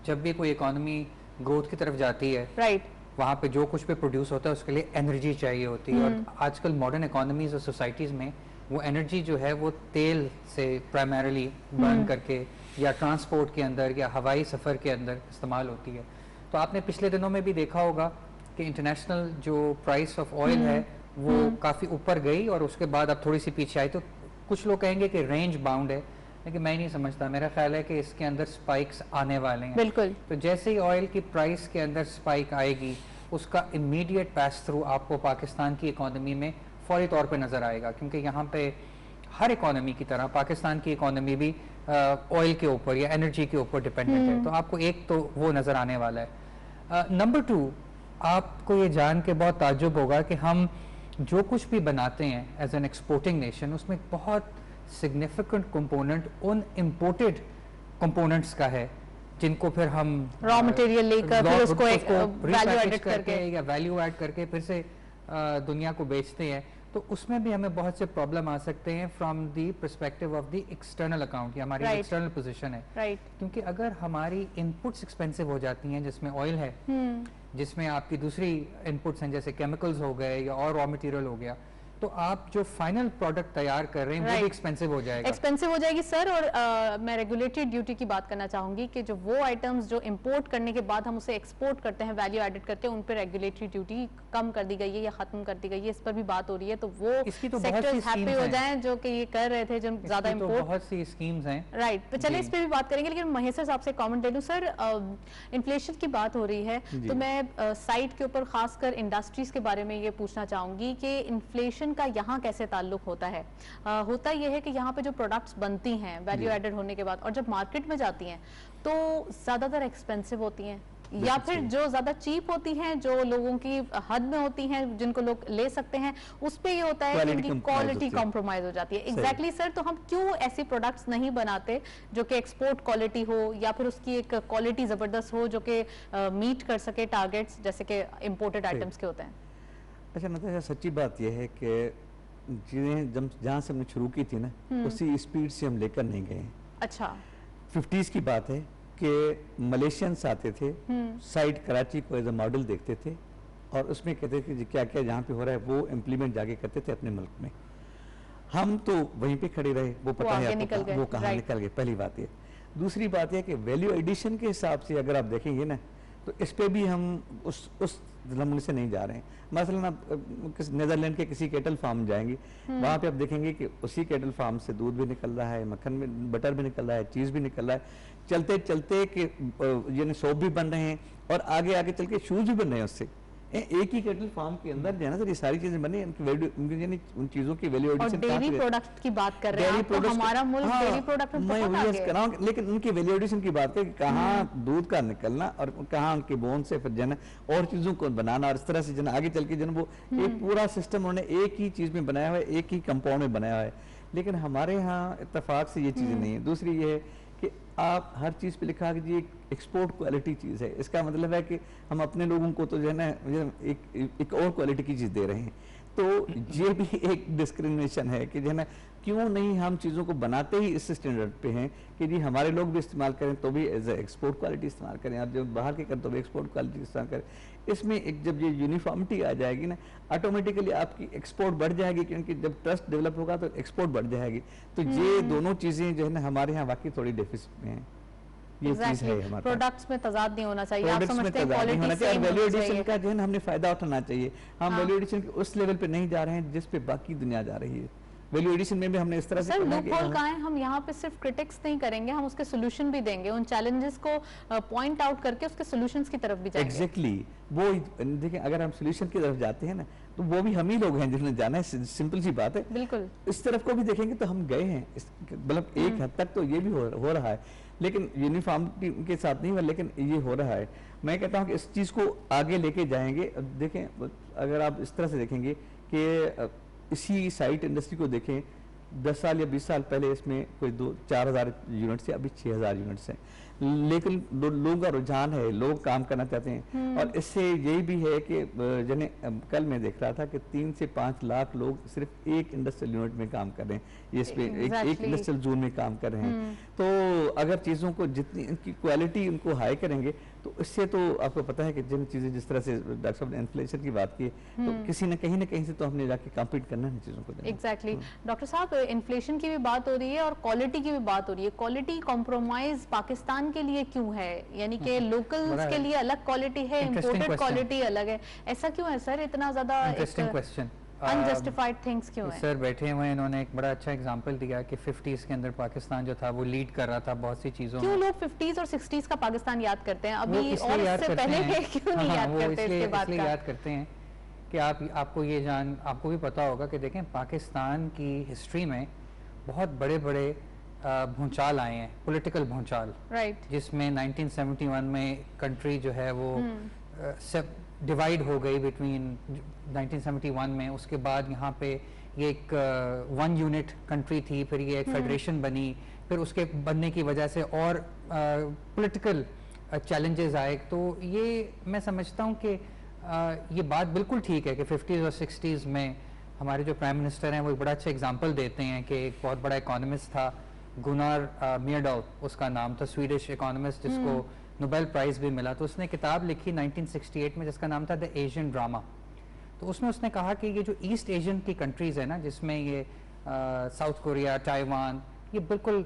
जब भी कोई इकोनॉमी ग्रोथ की तरफ जाती है, राइट, वहाँ पे जो कुछ भी प्रोड्यूस होता है उसके लिए एनर्जी चाहिए होती है। और आजकल मॉडर्न इकोनॉमीज और सोसाइटीज़ में वो एनर्जी जो है वो तेल से प्राइमरीली बर्न करके या ट्रांसपोर्ट के अंदर या हवाई सफ़र के अंदर इस्तेमाल होती है। तो आपने पिछले दिनों में भी देखा होगा कि इंटरनेशनल जो प्राइस ऑफ ऑयल है वो काफ़ी ऊपर गई और उसके बाद अब थोड़ी सी पीछे आई। तो कुछ लोग कहेंगे कि रेंज बाउंड है, लेकिन मैं नहीं समझता। मेरा ख्याल है कि इसके अंदर स्पाइक्स आने वाले हैं। बिल्कुल। तो जैसे ही ऑयल की प्राइस के अंदर स्पाइक आएगी, उसका इमीडिएट पास थ्रू आपको पाकिस्तान की इकोनॉमी में फौरी तौर पे नज़र आएगा, क्योंकि यहाँ पे हर इकोनॉमी की तरह पाकिस्तान की इकोनॉमी भी ऑयल के ऊपर या एनर्जी के ऊपर डिपेंडेंट है। तो आपको एक तो वो नज़र आने वाला है। नंबर 2, आपको ये जान के बहुत ताज्जुब होगा कि हम जो कुछ भी बनाते हैं एज एन एक्सपोर्टिंग नेशन, उसमें एक बहुत सिग्निफिकेंट कंपोनेंट उन इम्पोर्टेड कंपोनेंट्स का है जिनको फिर हम रॉ मटेरियल लेकर फिर उसको एक वैल्यू repackage एडिट करके या वैल्यू ऐड करके फिर से दुनिया को बेचते हैं। तो उसमें भी हमें बहुत से प्रॉब्लम आ सकते हैं from the perspective of the external account या हमारी Right. एक्सटर्नल पोजीशन है। राइट। क्योंकि अगर हमारी इनपुट्स एक्सपेंसिव हो जाती हैं, जिसमें ऑयल है, जिसमें आपकी दूसरी इनपुट्स हैं जैसे केमिकल्स हो गए या और रॉ मटेरियल हो गया, तो आप जो फाइनल प्रोडक्ट तैयार कर रहे हैं वो भी एक्सपेंसिव हो जाएगा। एक्सपेंसिव हो जाएगी सर। और मैं रेगुलेटरी ड्यूटी की बात करना चाहूंगी कि जो वो आइटम्स जो इंपोर्ट करने के बाद हम उसे एक्सपोर्ट करते हैं, वैल्यू एडिट करते हैं, उन पर रेगुलेटरी ड्यूटी कम कर दी गई है या खत्म कर दी गई है, इस पर भी बात हो रही है। तो वो इसकी तो सेक्टर्स हैप्पी हो जाएं जो कि ये कर रहे थे, जो ज्यादा इसकी तो इंपोर्ट। बहुत सी स्कीम्स हैं। राइट। तो चलिए इस पे भी बात करेंगे, लेकिन महेश साहब से कमेंट ले लूं। सर, इन्फ्लेशन की बात हो रही है, तो मैं साइट के ऊपर खासकर इंडस्ट्रीज के बारे में ये पूछना चाहूंगी कि इन्फ्लेशन का यहाँ कैसे ताल्लुक होता है। होता यह है कि यहाँ पे जो प्रोडक्ट्स बनती हैं वैल्यू एडेड होने के बाद और जब मार्केट में जाती हैं तो ज्यादातर एक्सपेंसिव होती हैं या फिर जो ज्यादा चीप होती हैं, जो लोगों की हद में होती हैं, जिनको लोग ले सकते हैं, उस पे ये होता है कि उनकी क्वालिटी कॉम्प्रोमाइज हो जाती है। Exactly sir. तो हम क्यों ऐसी प्रोडक्ट्स नहीं बनाते जो कि एक्सपोर्ट क्वालिटी हो या फिर उसकी एक क्वालिटी जबरदस्त हो जो कि मीट कर सके टारगेट्स जैसे कि इम्पोर्टेड आइटम्स के होते हैं। अच्छा नताशा, सच्ची बात यह है कि चीज़ें जब जहाँ से हमने शुरू की थी ना, उसी स्पीड से हम लेकर नहीं गए। अच्छा। 50s की बात है कि मलेशियंस आते थे, साइट कराची को एज अ मॉडल देखते थे और उसमें कहते थे कि क्या क्या जहाँ पे हो रहा है वो इम्प्लीमेंट जाके करते थे अपने मुल्क में। हम तो वहीं पे खड़े रहे, वो पता है आपको वो कहाँ निकल गए। पहली बात ये। दूसरी बात यह कि वैल्यू एडिशन के हिसाब से अगर आप देखेंगे ना, तो इस पे भी हम उस नमूने से नहीं जा रहे हैं। मसलन आप नेदरलैंड के किसी केटल फार्म जाएंगे, वहाँ पे आप देखेंगे कि उसी केटल फार्म से दूध भी निकल रहा है, मक्खन में बटर भी निकल रहा है, चीज़ भी निकल रहा है, चलते चलते कि यानी सोप भी बन रहे हैं और आगे आगे चल के शूज़ भी बन रहे हैं उससे। एक ही केटल फार्म के अंदर जो है ना सर, ये सारी चीजें बनी, इनकी वैल्यू यानी उन चीजों की वैल्यू एडिशन। और डेयरी प्रोडक्ट की बात कर रहे हैं आप, तो हमारा मुल्क डेयरी प्रोडक्ट में बहुत आगे है। लेकिन उनकी वैल्यू एडिशन की बात है कि कहाँ दूध का निकलना और कहाँ उनके बोन से फिर जन और चीजों को बनाना और इस तरह से जन आगे चल के जन वो एक पूरा सिस्टम उन्होंने एक ही चीज में बनाया हुआ है, एक ही कंपाउंड में बनाया हुआ है। लेकिन हमारे यहाँ इत्तेफाक से ये चीजें नहीं है। दूसरी ये है कि आप हर चीज़ पे लिखा कि जी एक्सपोर्ट क्वालिटी चीज़ है, इसका मतलब है कि हम अपने लोगों को तो जो है ना एक और क्वालिटी की चीज़ दे रहे हैं। तो ये भी एक डिस्क्रिमिनेशन है कि जो है ना, क्यों नहीं हम चीज़ों को बनाते ही इस स्टैंडर्ड पे हैं कि जी हमारे लोग भी इस्तेमाल करें तो भी एज एक्सपोर्ट क्वालिटी इस्तेमाल करें और जब बाहर के करें तो भी एक्सपोर्ट क्वालिटी इस्तेमाल करें। इसमें एक जब ये यूनिफॉर्मिटी आ जाएगी ना, ऑटोमेटिकली आपकी एक्सपोर्ट बढ़ जाएगी, क्योंकि जब ट्रस्ट डेवलप होगा तो एक्सपोर्ट बढ़ जाएगी। तो ये दोनों चीज़ें जो है ना हमारे यहाँ वाकई थोड़ी डेफिसिट में है। ये चीज है हमारे प्रोडक्ट्स में तजाद नहीं होना चाहिए। आप समझते हैं क्वालिटी सेम वैल्यू एडिशन का जो है हमने फायदा उठाना चाहिए। हम वैल्यू एडिशन के उस लेवल पे नहीं जा रहे हैं जिस पे बाकी दुनिया जा रही है। वैल्यू एडिशन में भी हमने इस तरह से सर लूपहोल कहाँ है, हम यहाँ पे सिर्फ क्रिटिक्स नहीं करेंगे, हम उसके सोल्यूशन भी देंगे, उन चैलेंजेस को पॉइंट आउट करके उसके सोल्यूशंस की तरफ भी जाएंगे। एग्जैक्टली वो देखिए, अगर हम सोल्यूशन की तरफ जाते हैं ना तो वो भी हम ही लोग हैं जिन्होंने जाना है, सिंपल सी बात है। बिल्कुल इस तरफ को भी देखेंगे तो हम गए हैं, मतलब एक हद तक तो ये भी हो रहा है, लेकिन यूनिफॉर्मिटी के साथ नहीं हुआ, लेकिन ये हो रहा है। मैं कहता हूँ कि इस चीज़ को आगे लेके जाएंगे। देखें, अगर आप इस तरह से देखेंगे कि इसी साइट इंडस्ट्री को देखें, 10 साल या 20 साल पहले इसमें कोई 4,000 यूनिट्स थे, अभी 6,000 यूनिट्स हैं। लेकिन लोगों का रुझान है, लोग काम करना चाहते हैं। और इससे यही भी है कि जने कल मैं देख रहा था कि 3 से 5 लाख लोग सिर्फ एक इंडस्ट्रियल यूनिट में काम कर रहे हैं, ये इस पे एक इंडस्ट्रियल जोन में काम कर रहे हैं। तो अगर चीज़ों को जितनी इनकी क्वालिटी उनको हाई करेंगे तो इससे तो आपको पता है कि जिन चीज़ें जिस तरह से डॉक्टर साहब ने इन्फ्लेशन की बात की, तो किसी न कहीं से तो हमने जाके कम्पीट करना है चीज़ों को। एग्जैक्टली डॉक्टर साहब, इन्फ्लेशन की भी बात हो रही है और क्वालिटी की भी बात हो रही है। क्वालिटी कॉम्प्रोमाइज पाकिस्तान के लिए क्यों है? यानी कि लोकल्स के लिए अलग क्वालिटी है, इम्पोर्टेड क्वालिटी अलग है, ऐसा क्यों है सर? इतना ज्यादा इंटरेस्टिंग क्वेश्चन। अनजस्टिफाइड थिंग्स क्यों है? सर बैठे हुए हैं, इन्होंने एक बड़ा अच्छा एग्जांपल दिया कि 50s के अंदर पाकिस्तान जो था वो लीड कर रहा था बहुत सी चीज़ों में। क्यों लोग 50s और 60s का पाकिस्तान याद करते हैं अभी और इससे पहले के क्यों नहीं याद करते इसके बाद का? याद करते हैं कि आपको भी पता होगा कि देखें पाकिस्तान की हिस्ट्री में बहुत बड़े बड़े भूचाल आए हैं, पॉलिटिकल भूचाल, राइट, जिसमें 1971 में कंट्री जो है वो सब डिवाइड हो गई बिटवीन 1971 में। उसके बाद यहाँ पे ये एक 1 यूनिट कंट्री थी, फिर ये एक फेडरेशन बनी, फिर उसके बनने की वजह से और पॉलिटिकल चैलेंजेस आए। तो ये मैं समझता हूँ कि ये बात बिल्कुल ठीक है कि 50s और 60s में हमारे जो प्राइम मिनिस्टर हैं वो एक बड़ा अच्छा एग्जांपल देते हैं कि एक बहुत बड़ा इकोनॉमिस्ट था, गुनार मियरडाउ उसका नाम था, स्वीडिश इकोनॉमिस्ट जिसको नोबेल प्राइज़ भी मिला। तो उसने किताब लिखी 1968 में जिसका नाम था द एशियन ड्रामा। तो उसमें उसने कहा कि ये जो ईस्ट एशियन की कंट्रीज़ है ना, जिसमें ये साउथ कोरिया, ताइवान, ये बिल्कुल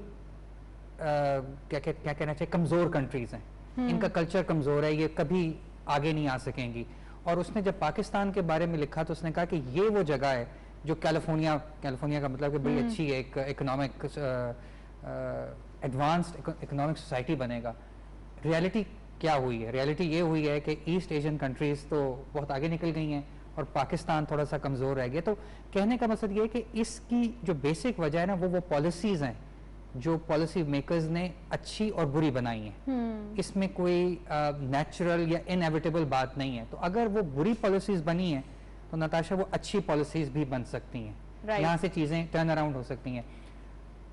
क्या कहना चाहिए, कमज़ोर कंट्रीज़ हैं, इनका कल्चर कमज़ोर है, ये कभी आगे नहीं आ सकेंगी। और उसने जब पाकिस्तान के बारे में लिखा तो उसने कहा कि ये वो जगह है जो कैलिफोर्निया का मतलब कि बड़ी अच्छी है, एक इकोनॉमिक एडवांस्ड इकोनॉमिक सोसाइटी बनेगा। रियलिटी क्या हुई है? रियलिटी ये हुई है कि ईस्ट एशियन कंट्रीज़ तो बहुत आगे निकल गई हैं और पाकिस्तान थोड़ा सा कमज़ोर रह गया। तो कहने का मतलब ये है कि इसकी जो बेसिक वजह है ना वो पॉलिसीज़ हैं जो पॉलिसी मेकर्स ने अच्छी और बुरी बनाई हैं। इसमें कोई नेचुरल या इनएविटेबल बात नहीं है। तो अगर वो बुरी पॉलिसीज़ बनी हैं तो नताशा वो अच्छी पॉलिसीज़ भी बन सकती हैं, यहाँ से चीज़ें टर्न अराउंड हो सकती हैं।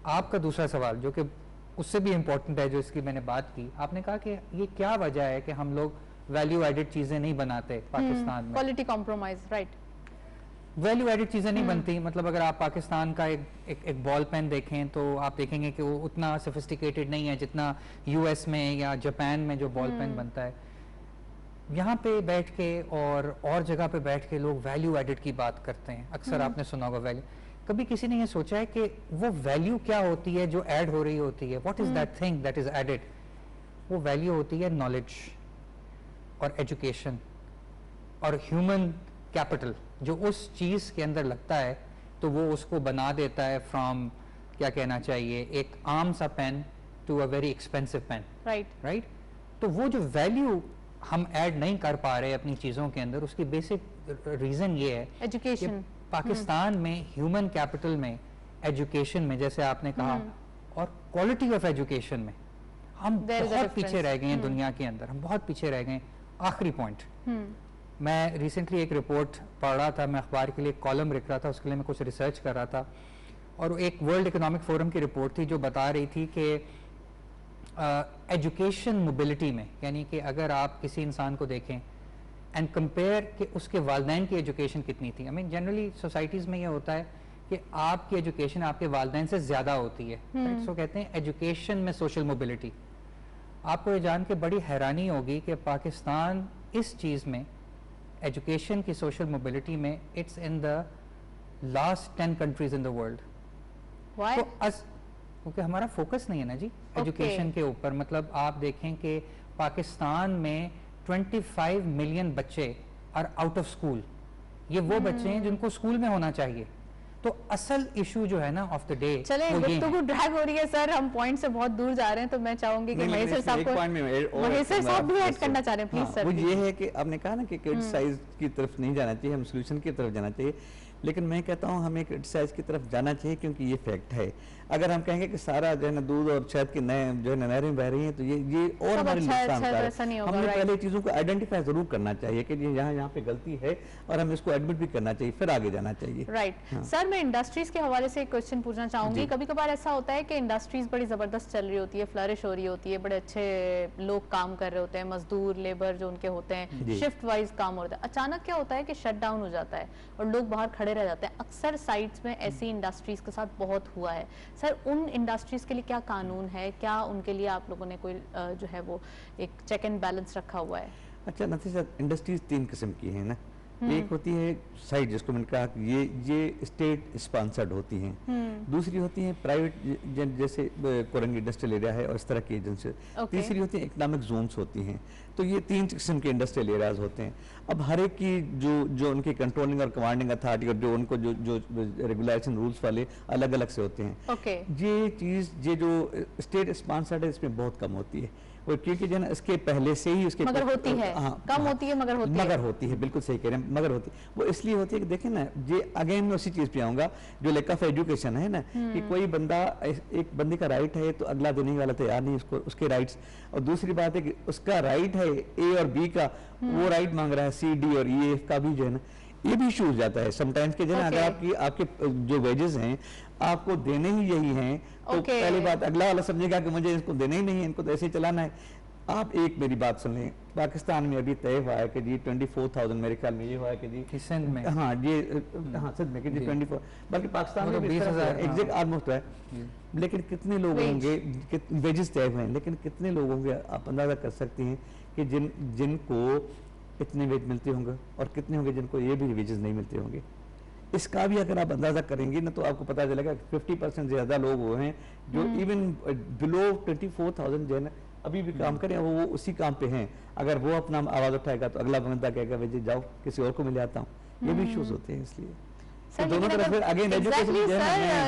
आपका दूसरा सवाल जो कि उससे भी इम्पोर्टेंट है, जो इसकी मैंने बात की, आपने कहा कि ये क्या वजह है कि हम लोग वैल्यू एडिड चीज़ें नहीं बनाते पाकिस्तान में। Quality compromise, right, value added चीज़ें नहीं बनती। मतलब अगर आप पाकिस्तान का एक बॉल पेन देखें तो आप देखेंगे कि वो उतना सोफिस्टिकेटेड नहीं है जितना यूएस में या जापान में जो बॉल पेन बनता है। यहाँ पे बैठ के और जगह पे बैठ के लोग वैल्यू एडिड की बात करते हैं। अक्सर आपने सुना होगा वैल्यू। कभी किसी ने ये सोचा है कि वो वैल्यू क्या होती है जो ऐड हो रही होती है? What is that thing that is added? वो वैल्यू होती है नॉलेज और एजुकेशन और ह्यूमन कैपिटल, जो उस चीज़ के अंदर लगता है तो वो उसको बना देता है फ्रॉम, क्या कहना चाहिए, एक आम सा pen to a very expensive pen. Right. तो वो जो वैल्यू हम ऐड नहीं कर पा रहे अपनी चीज़ों के अंदर, उसकी बेसिक रीज़न ये है एजुकेशन। पाकिस्तान में ह्यूमन कैपिटल में, एजुकेशन में, जैसे आपने कहा, और क्वालिटी ऑफ एजुकेशन में हम बहुत पीछे रह गए हैं दुनिया के अंदर, हम बहुत पीछे रह गए। आखिरी पॉइंट, मैं रिसेंटली एक रिपोर्ट पढ़ रहा था, मैं अखबार के लिए कॉलम लिख रहा था, उसके लिए मैं कुछ रिसर्च कर रहा था, और एक वर्ल्ड इकोनॉमिक फोरम की रिपोर्ट थी जो बता रही थी कि एजुकेशन मोबिलिटी में, यानी कि अगर आप किसी इंसान को देखें एंड कंपेयर कि उसके वालिदैन की एजुकेशन कितनी थी। आई मीन जनरली सोसाइटीज़ में ये होता है कि आपकी एजुकेशन आपके वालिदैन से ज़्यादा होती है, सो कहते हैं एजुकेशन में सोशल मोबिलिटी। आपको ये जान के बड़ी हैरानी होगी कि पाकिस्तान इस चीज़ में, एजुकेशन की सोशल मोबिलिटी में, it's in the last 10 countries in the world. तो क्योंकि हमारा फोकस नहीं है ना जी एजुकेशन के ऊपर। मतलब आप देखें कि पाकिस्तान में 25 मिलियन बच्चे आर आउट ऑफ स्कूल। ये वो बच्चे हैं जिनको स्कूल में होना चाहिए। तो असल इशू जो है ना ऑफ द डे, चले गुफ्तगू ड्रैग हो रही है सर, हम पॉइंट से बहुत दूर जा रहे हैं, तो मैं चाहूंगी कि महेश साहब भी ऐड करना चाह रहे हैं, प्लीज सर। वो ये है कि आपने कहा ना कि क्रिटिसाइज की तरफ नहीं जाना चाहिए, हम सोल्यूशन की तरफ जाना चाहिए। लेकिन मैं कहता हूँ हमें क्रिटिसाइज की तरफ जाना चाहिए, क्योंकि ये फैक्ट है। अगर हम कहेंगे कि सारा जो है ना दूध और शहद की नए जो है ना नहरें बह रही हैं, तो ये और हमारे नुकसानकारक है। हमने पहले चीज़ों को आइडेंटिफाई जरूर करना चाहिए कि ये यहाँ पे गलती है और हमें इसको एडमिट भी करना चाहिए, फिर आगे जाना चाहिए। राइट। सर, मैं इंडस्ट्रीज के हवाले से एक क्वेश्चन पूछना चाहूंगी। कभी कभार ऐसा होता है कि इंडस्ट्रीज बड़ी जबरदस्त चल रही होती है, फ्लरिश हो रही होती है, बड़े अच्छे लोग काम कर रहे होते हैं, मजदूर लेबर जो उनके होते हैं, शिफ्ट वाइज काम होता है। अचानक क्या होता है कि शट डाउन हो जाता है और लोग बाहर खड़े रह जाते हैं। अक्सर साइट्स में ऐसी इंडस्ट्रीज के साथ बहुत हुआ है। सर, उन इंडस्ट्रीज के लिए क्या कानून है, क्या उनके लिए आप लोगों ने कोई जो है वो एक चेक एंड बैलेंस रखा हुआ है? अच्छा नतीजा, इंडस्ट्रीज 3 किस्म की है ना। एक होती है साइट, जिसको मैंने कहा कि ये स्टेट स्पॉन्सर्ड होती हैं। दूसरी होती है प्राइवेट, जैसे कोरंग इंडस्ट्रियल एरिया है और इस तरह की एजेंसी। तीसरी होती है इकोनॉमिक जोन्स होती हैं। तो ये 3 किस्म के इंडस्ट्रियल एरियाज होते हैं। अब हर एक की जो उनकी कंट्रोलिंग और कमांडिंग अथॉरिटी और जो उनको जो रेगुलेशन रूल्स वाले अलग अलग से होते हैं। ये चीज़ जो स्टेट स्पॉन्सर्ड है इसमें बहुत कम होती है, और क्योंकि जो है ना इसके पहले से ही उसके मगर होती है, कम होती है मगर होती है। बिल्कुल सही कह रहे हैं, मगर होती है। वो इसलिए होती है कि देखें ना, ये अगेन मैं उसी चीज़ पे आऊँगा जो लेक ऑफ एजुकेशन है ना, कि कोई बंदा, एक बंदे का राइट है तो अगला देने वाला तैयार नहीं उसको उसके राइट्स। और दूसरी बात है कि उसका राइट है ए और बी का, वो राइट मांग रहा है सी डी और ई एफ का भी, जो है ना ये भी इशू हो जाता है समटाइम्स के। जो है अगर आपके जो वेजेस हैं आपको देने ही यही हैं, तो पहली बात अगला वाला समझेगा कि मुझे इसको देने ही नहीं है, इनको तो ऐसे ही चलाना है। आप एक मेरी बात सुन लें, पाकिस्तान में अभी तय हुआ है कि जी 24,000, मेरे ख्याल में ये हुआ है कि जी सिंध में, हाँ सिंध में कि जी 24, बल्कि पाकिस्तान में 20,000 एग्जैक्ट ऑलमोस्ट है। लेकिन कितने लोग होंगे, वेजेस तय हुए हैं, लेकिन कितने लोग होंगे आप अंदाजा कर सकती हैं कि जिनको इतने वेज मिलते होंगे, और कितने होंगे जिनको ये भी वेजेस नहीं मिलते होंगे। इसका भी अगर आप अंदाजा करेंगे ना, तो आपको पता चलेगा 50% से ज़्यादा लोग वो हैं जो इवन बिलो 24,000 जो है ना अभी भी काम करें, वो उसी काम पे हैं। अगर वो अपना आवाज़ उठाएगा तो अगला बंदा कहेगा भाई जाओ किसी और को मिल जाता हूँ। ये भी इश्यूज होते हैं। इसलिए सर, दोनों तरफ अगेन एजुकेशन,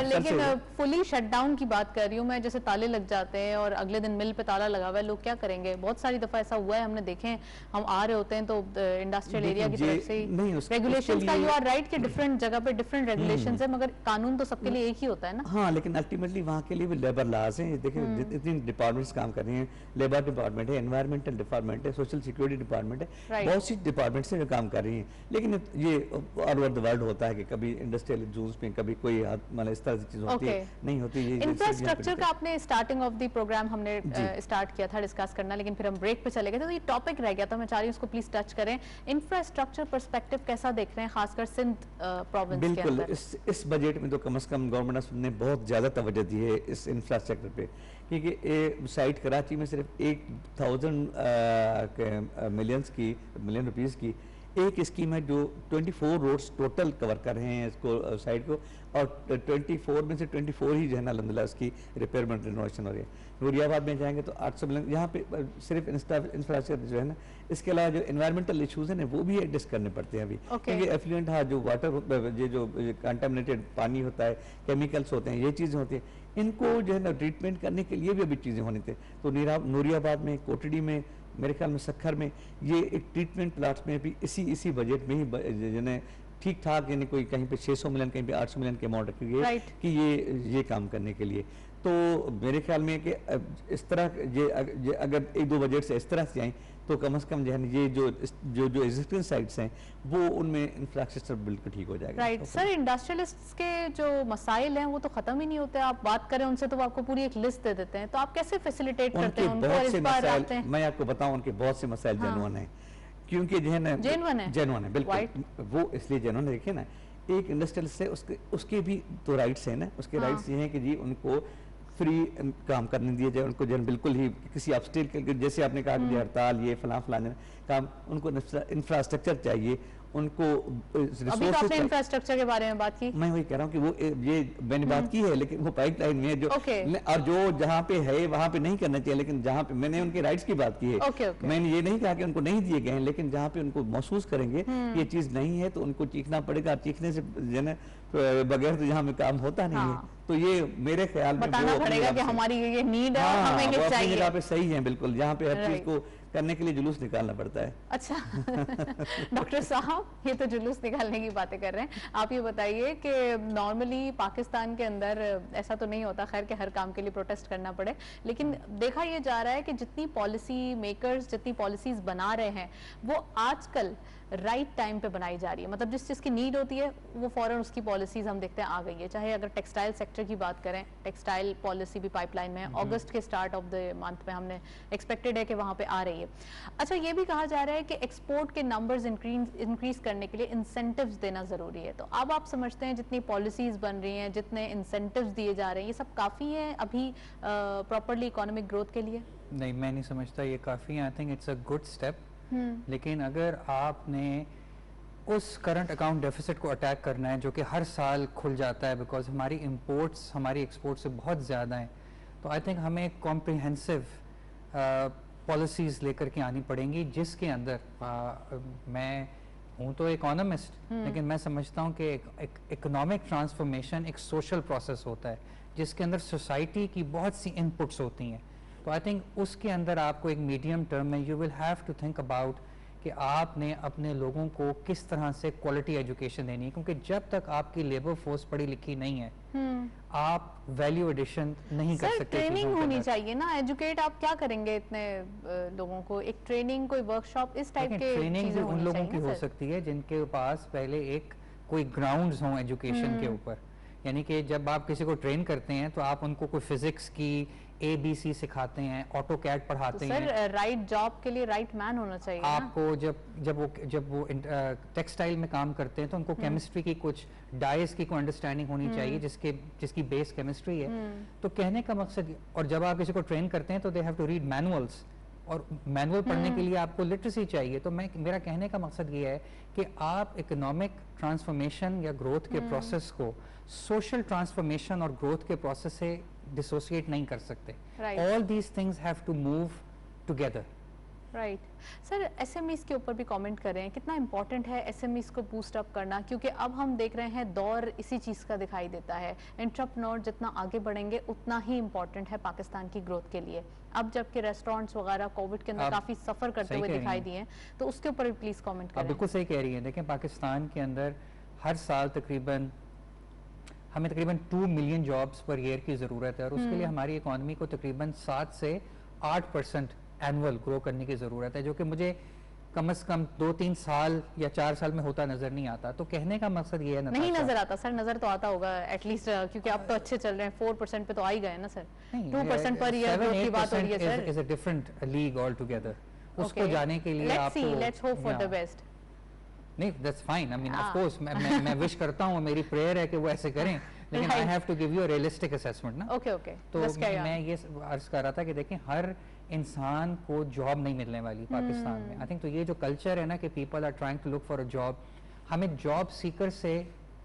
लेकिन फुली शटडाउन की बात कर रही हूँ मैं, जैसे ताले लग जाते हैं और अगले दिन मिल पे ताला लगा हुआ है, लोग क्या करेंगे? बहुत सारी दफा ऐसा हुआ है, हमने देखे हैं। हम आ रहे होते हैं तो इंडस्ट्रियल एरिया की तरफ से रेगुलेशंस का, यू आर राइट कि डिफरेंट जगह पे डिफरेंट रेगुलेशंस है, मगर कानून तो सबके लिए एक ही होता है ना। हाँ, लेकिन अल्टीमेटली वहाँ के लिए भी लेबर लॉज हैं। देखिए इतनी डिपार्टमेंट्स काम कर रही हैं, लेबर डिपार्टमेंट है, एनवायरमेंटल डिपार्टमेंट है, सोशल सिक्योरिटी डिपार्टमेंट है, बहुत सी डिपार्टमेंट से जो काम कर रही हैं। लेकिन ये ऑल ओवर द वर्ल्ड होता है कि कभी इंडस्ट्रियल जोन्स में कभी कोई मतलब इस तरह की चीज होती है, नहीं होती। ये इंफ्रास्ट्रक्चर का आपने स्टार्टिंग ऑफ द प्रोग्राम हमने स्टार्ट किया था डिस्कस करना, लेकिन फिर हम ब्रेक पे चले गए थे, तो ये टॉपिक रह गया था। मैं चाह रही हूँ उसको प्लीज टच करें। इंफ्रास्ट्रक्चर पर्सपेक्टिव कैसा देख रहे हैं, खासकर सिंध प्रोविंस के अंदर? इस बजट में तो कम से कम गवर्नमेंट ने बहुत ज्यादा तवज्जो दी है इस इंफ्रास्ट्रक्चर पे, क्योंकि साइट कराची में सिर्फ 1,000 मिलियन रुपीस की एक स्कीम है जो 24 रोड्स टोटल कवर कर रहे हैं इसको साइड को, और 24 में से 24 ही जो है ना अल्हम्दुलिल्लाह उसकी रिपेयरमेंट रिनोवेशन हो रही है। नूरियाबाद में जाएंगे तो 800 मिलियन, यहाँ पे सिर्फ इंफ्रास्ट्रक्चर जो है ना, इसके अलावा जो एनवायरमेंटल इशूज हैं वो भी एडजस्ट करने पड़ते हैं अभी, क्योंकि एफ्लुएंट हाँ जो वाटर ये जो कंटामिनेटेड पानी होता है, केमिकल्स होते हैं, ये चीज़ें होती हैं, इनको जो है ना ट्रीटमेंट करने के लिए भी अभी चीज़ें होनी थी। तो नूरियाबाद में, कोटड़ी में, मेरे ख्याल में सखर में, ये एक ट्रीटमेंट प्लांट्स में भी इसी बजट में ही जिन्हें ठीक ठाक, यानी कोई कहीं पे 600 मिलियन कहीं पे 800 मिलियन के अमाउंट रखी गई है कि ये काम करने के लिए। तो मेरे ख्याल में कि इस तरह ये अगर 1-2 बजट से इस तरह से आए तो कम से कम जो है ये जो एग्जिस्टिंग साइट्स हैं वो उनमें इंफ्रास्ट्रक्चर बिल्कुल ठीक हो जाएगा। राइट सर, इंडस्ट्रियलिस्ट्स के जो मसाइल हैं वो तो खत्म ही नहीं होते। आप बात करें उनसे तो वो आपको पूरी एक लिस्ट दे देते हैं, तो आप कैसे फैसिलिटेट करते हैं उनको इस बार आते हैं? मैं आपको बताऊं, उनके बहुत से मसाइल जेन्युइन हैं, क्योंकि जो है ना जेन्युइन है बिल्कुल। वो इसलिए जेन्युइन है, देखिए ना, एक इंडस्ट्रियल से उसके भी तो राइट्स हैं ना, उसके राइट्स ये हैं कि जी उनको फ्री काम करने दिए जाए, उनको जन बिल्कुल ही किसी ऑब्स्टेकल के, जैसे आपने कहा कि हड़ताल ये फलां काम, उनको इंफ्रास्ट्रक्चर चाहिए, उनको अभी तो आपने इंफ्रास्ट्रक्चर के बारे में बात की, मैं वही कह रहा हूँ कि वो ये मैंने बात की है, लेकिन वो पाइपलाइन में जो और जो जहाँ पे है वहाँ पे नहीं करना चाहिए, लेकिन जहाँ पे मैंने उनके राइट्स की बात की है, मैंने ये नहीं कहा कि उनको नहीं दिए गए हैं, लेकिन जहाँ पे उनको महसूस करेंगे ये चीज नहीं है तो उनको चीखना पड़ेगा। चीखने से बगैर तो यहाँ में काम होता नहीं है। तो ये मेरे ख्याल में बताना पड़ेगा कि हमारी ये नीड है, हमें ये चाहिए। जगह पे सही है बिल्कुल, जहाँ पे हर चीज को करने के लिए जुलूस निकालना पड़ता है। अच्छा डॉक्टर साहब ये तो जुलूस निकालने की बातें कर रहे हैं। आप ये बताइए कि नॉर्मली पाकिस्तान के अंदर ऐसा तो नहीं होता खैर कि हर काम के लिए प्रोटेस्ट करना पड़े, लेकिन देखा ये जा रहा है कि जितनी पॉलिसी मेकर्स जितनी पॉलिसीज बना रहे हैं वो आजकल राइट टाइम पे बनाई जा रही है। मतलब जिस चीज़ की नीड होती है वो फौरन उसकी पॉलिसीज हम देखते हैं आ गई है। चाहे अगर टेक्सटाइल सेक्टर की बात करें, टेक्सटाइल पॉलिसी भी पाइपलाइन में है, अगस्त के स्टार्ट ऑफ द मंथ में हमने एक्सपेक्टेड है कि वहाँ पे आ रही है। अच्छा ये भी कहा जा रहा है कि एक्सपोर्ट के नंबर्स इंक्रीज करने के लिए इंसेंटिव्स देना ज़रूरी है। तो अब आप समझते हैं जितनी पॉलिसीज बन रही हैं, जितने इंसेंटिव्स दिए जा रहे हैं, ये सब काफ़ी है अभी प्रॉपरली इकोनॉमिक ग्रोथ के लिए? नहीं, मैं नहीं समझता ये काफ़ी है। I think it's a good step, लेकिन अगर आपने उस करंट अकाउंट डेफिसिट को अटैक करना है जो कि हर साल खुल जाता है बिकॉज हमारी इंपोर्ट्स हमारी एक्सपोर्ट से बहुत ज़्यादा हैं, तो आई थिंक हमें कॉम्प्रिहेंसिव पॉलिसीज़ लेकर के आनी पड़ेंगी जिसके अंदर मैं हूँ तो इकोनॉमिस्ट, लेकिन मैं समझता हूँ कि इकोनॉमिक ट्रांसफॉर्मेशन एक सोशल प्रोसेस होता है जिसके अंदर सोसाइटी की बहुत सी इनपुट्स होती हैं। तो आई थिंक उसके अंदर आपको एक मीडियम टर्म में you will have to think about कि आपने अपने लोगों को किस तरह से क्वालिटी एजुकेशन देनी है, क्योंकि जब तक आपकी लेबर फोर्स पढ़ी लिखी नहीं है आप वैल्यू एडिशन नहीं कर सकते। ट्रेनिंग होनी चाहिए ना, एजुकेट आप क्या करेंगे इतने लोगों को? एक ट्रेनिंग कोई वर्कशॉप इस टाइप के ट्रेनिंग उन लोगों की हो सकती है जिनके पास पहले एक कोई ग्राउंड्स हों एजुकेशन के ऊपर, यानी कि जब आप किसी को ट्रेन करते हैं तो आप उनको कोई फिजिक्स की ABC सिखाते हैं, ऑटो कैड पढ़ाते हैं। सर राइट जॉब के लिए राइट मैन होना चाहिए आपको ना? जब वो टेक्सटाइल में काम करते हैं तो उनको केमिस्ट्री की कुछ डाइस की कोई अंडरस्टैंडिंग होनी चाहिए जिसकी बेस केमिस्ट्री है। तो कहने का मकसद, और जब आप किसी को ट्रेन करते हैं तो they have to read manuals, और मैनुअल पढ़ने के लिए आपको लिटरेसी चाहिए। तो मेरा कहने का मकसद ये है कि आप इकोनॉमिक ट्रांसफॉर्मेशन या ग्रोथ के प्रोसेस को सोशल ट्रांसफॉर्मेशन और ग्रोथ के प्रोसेस से डिसोसिएट नहीं कर सकते। All these things have to move together. Right sir, SMEs के ऊपर भी कमेंट कर रहे हैं, कितना इंपॉर्टेंट है SMEs को बूस्ट अप करना, क्योंकि अब हम देख रहे हैं दौर इसी चीज़ का दिखाई देता है। एंटरप्रेन्योर जितना आगे बढ़ेंगे उतना ही इम्पोर्टेंट है पाकिस्तान की ग्रोथ के लिए। अब जबकि रेस्टोरेंट्स वगैरह कोविड के अंदर काफ़ी सफ़र करते हुए दिखाई दिए हैं, तो उसके ऊपर भी प्लीज़ कॉमेंट करें। आप बिल्कुल सही कह रही हैं। देखें पाकिस्तान के अंदर हर साल हमें तकरीबन 2 मिलियन जॉब्स पर ईयर की ज़रूरत है, और उसके लिए हमारी इकॉनमी को तकरीबन 7 से 8% एनुअल ग्रो करने की ज़रूरत है, जो कि मुझे कम से कम 2-3 साल या 4 साल में होता नजर नहीं आता। तो कहने का मकसद ये है, नहीं नजर आता सर, नजर तो आता होगा एटलीस्ट, क्योंकि अब तो अच्छे चल रहे हैं, 4% पे तो आ ही गए ना सर। 2% पर ईयर ग्रोथ की बात हो रही है sir. Is a different league all together. उसको जाने के लिए आपको let's hope for the best. नहीं, that's fine. I mean of course मैं विश करता हूँ, मेरी प्रेयर है कि वो ऐसे करें, लेकिन I have to give you a realistic assessment ना। ओके तो मैं ये अर्ज कर रहा था कि देखें हर इंसान को जॉब नहीं मिलने वाली पाकिस्तान में। आई थिंक तो ये जो कल्चर है ना कि people are trying to look for a job, हमें जॉब सीकर से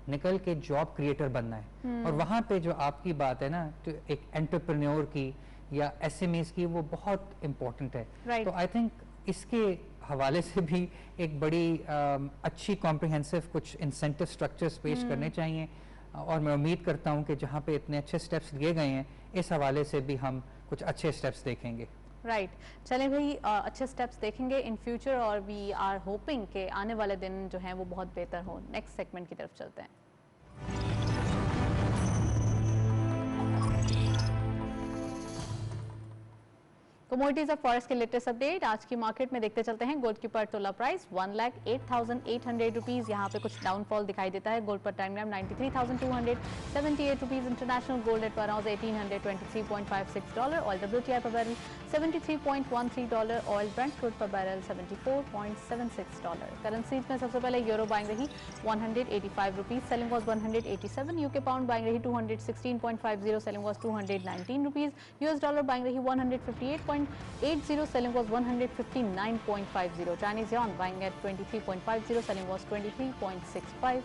निकल के जॉब क्रिएटर बनना है। और वहाँ पे जो आपकी बात है ना, तो एक एंटरप्रेन्योर की या SMEs की, वो बहुत इम्पोर्टेंट है। तो आई थिंक इसके हवाले से भी एक बड़ी अच्छी कॉम्प्रिहेंसिव कुछ इंसेंटिव स्ट्रक्चर्स पेश करने चाहिए, और मैं उम्मीद करता हूँ कि जहाँ पे इतने अच्छे स्टेप्स लिए गए हैं इस हवाले से भी हम कुछ अच्छे स्टेप्स देखेंगे। राइट चलें भाई, अच्छे स्टेप्स देखेंगे इन फ्यूचर, और वी आर होपिंग कि आने वाले दिन जो हैं वो बहुत बेहतर हो। नेक्स्ट सेगमेंट की तरफ चलते हैं। कमोडिटीज ऑफ फॉरेक्स के लेटेस्ट अपडेट आज की मार्केट में देखते चलते हैं। गोल्ड की पर तोला प्राइस 1,08,800 रुपीज़। यहाँ पे कुछ डाउनफॉल दिखाई देता है। गोल्ड पर टाइम ग्राम 93,278 रुपीज़। इंटरनेशनल गोल्ड एट पर आउंस $1,823.56। ऑयल WTI पर बैरल $73.13। ऑयल ब्रेंट क्रूड पर बैरल $74.76। करेंसीज में सबसे पहले यूरो बाइंग रही 185 rupees, selling was 187। UK pound buying रही 216.50, selling was 219 rupees. US dollar buying रही 158.80, selling was 159.50. Chinese yuan buying at 23.50, selling was 23.65.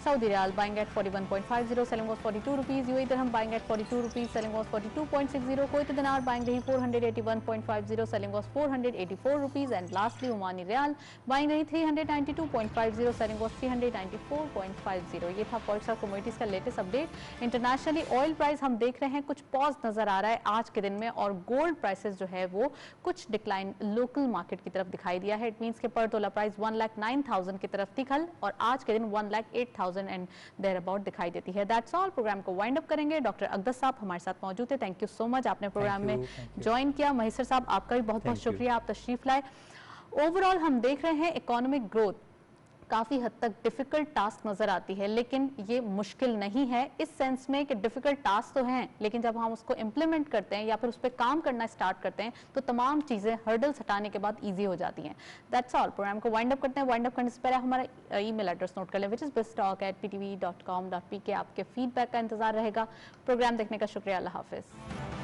Saudi Riyal buying at 41.50, selling was 42 rupees. UAE Dirham buying at 42 rupees, selling was 42.60. Kuwait Dinar buying rahi 481.50, selling was 484 rupees. And lastly Omani Riyal buying rahi 392.50, selling was 394.50. ये था forex और commodities का latest update. Internationally oil price हम देख रहे हैं कुछ pause नजर आ रहा है आज के दिन में, और गोल्ड प्राइसेस जो है वो कुछ डिक्लाइन लोकल मार्केट की तरफ दिखाई दिया है। इट मींस के पर तोला प्राइस 1,09,000 की तरफ थी कल, और आज के दिन 1,08,000 एंड देयर अबाउट दिखाई देती है। That's all. प्रोग्राम को वाइंड अप करेंगे। डॉक्टर अकदस साहब हमारे साथ मौजूद है। थैंक यू सो मच, आपने प्रोग्राम में ज्वाइन किया। महेसर साहब आपका भी बहुत बहुत शुक्रिया, आप तशरीफ लाए। ओवरऑल हम देख रहे हैं इकोनॉमिक ग्रोथ काफ़ी हद तक डिफ़िकल्ट टास्क नज़र आती है, लेकिन ये मुश्किल नहीं है इस सेंस में कि डिफ़िकल्ट टास्क तो हैं, लेकिन जब हम उसको इम्प्लीमेंट करते हैं या फिर उस पर काम करना स्टार्ट करते हैं तो तमाम चीज़ें हर्डल्स हटाने के बाद ईजी हो जाती हैं। That's all. प्रोग्राम को वाइंड अप करते हैं। वाइंड अप करने से पहले हमारा ईमेल एड्रेस नोट कर लें, विच इज़ biztalk@ptv.com.pk। आपके फीडबैक का इंतजार रहेगा। प्रोग्राम देखने का शुक्रिया। अल्लाह हाफिज़।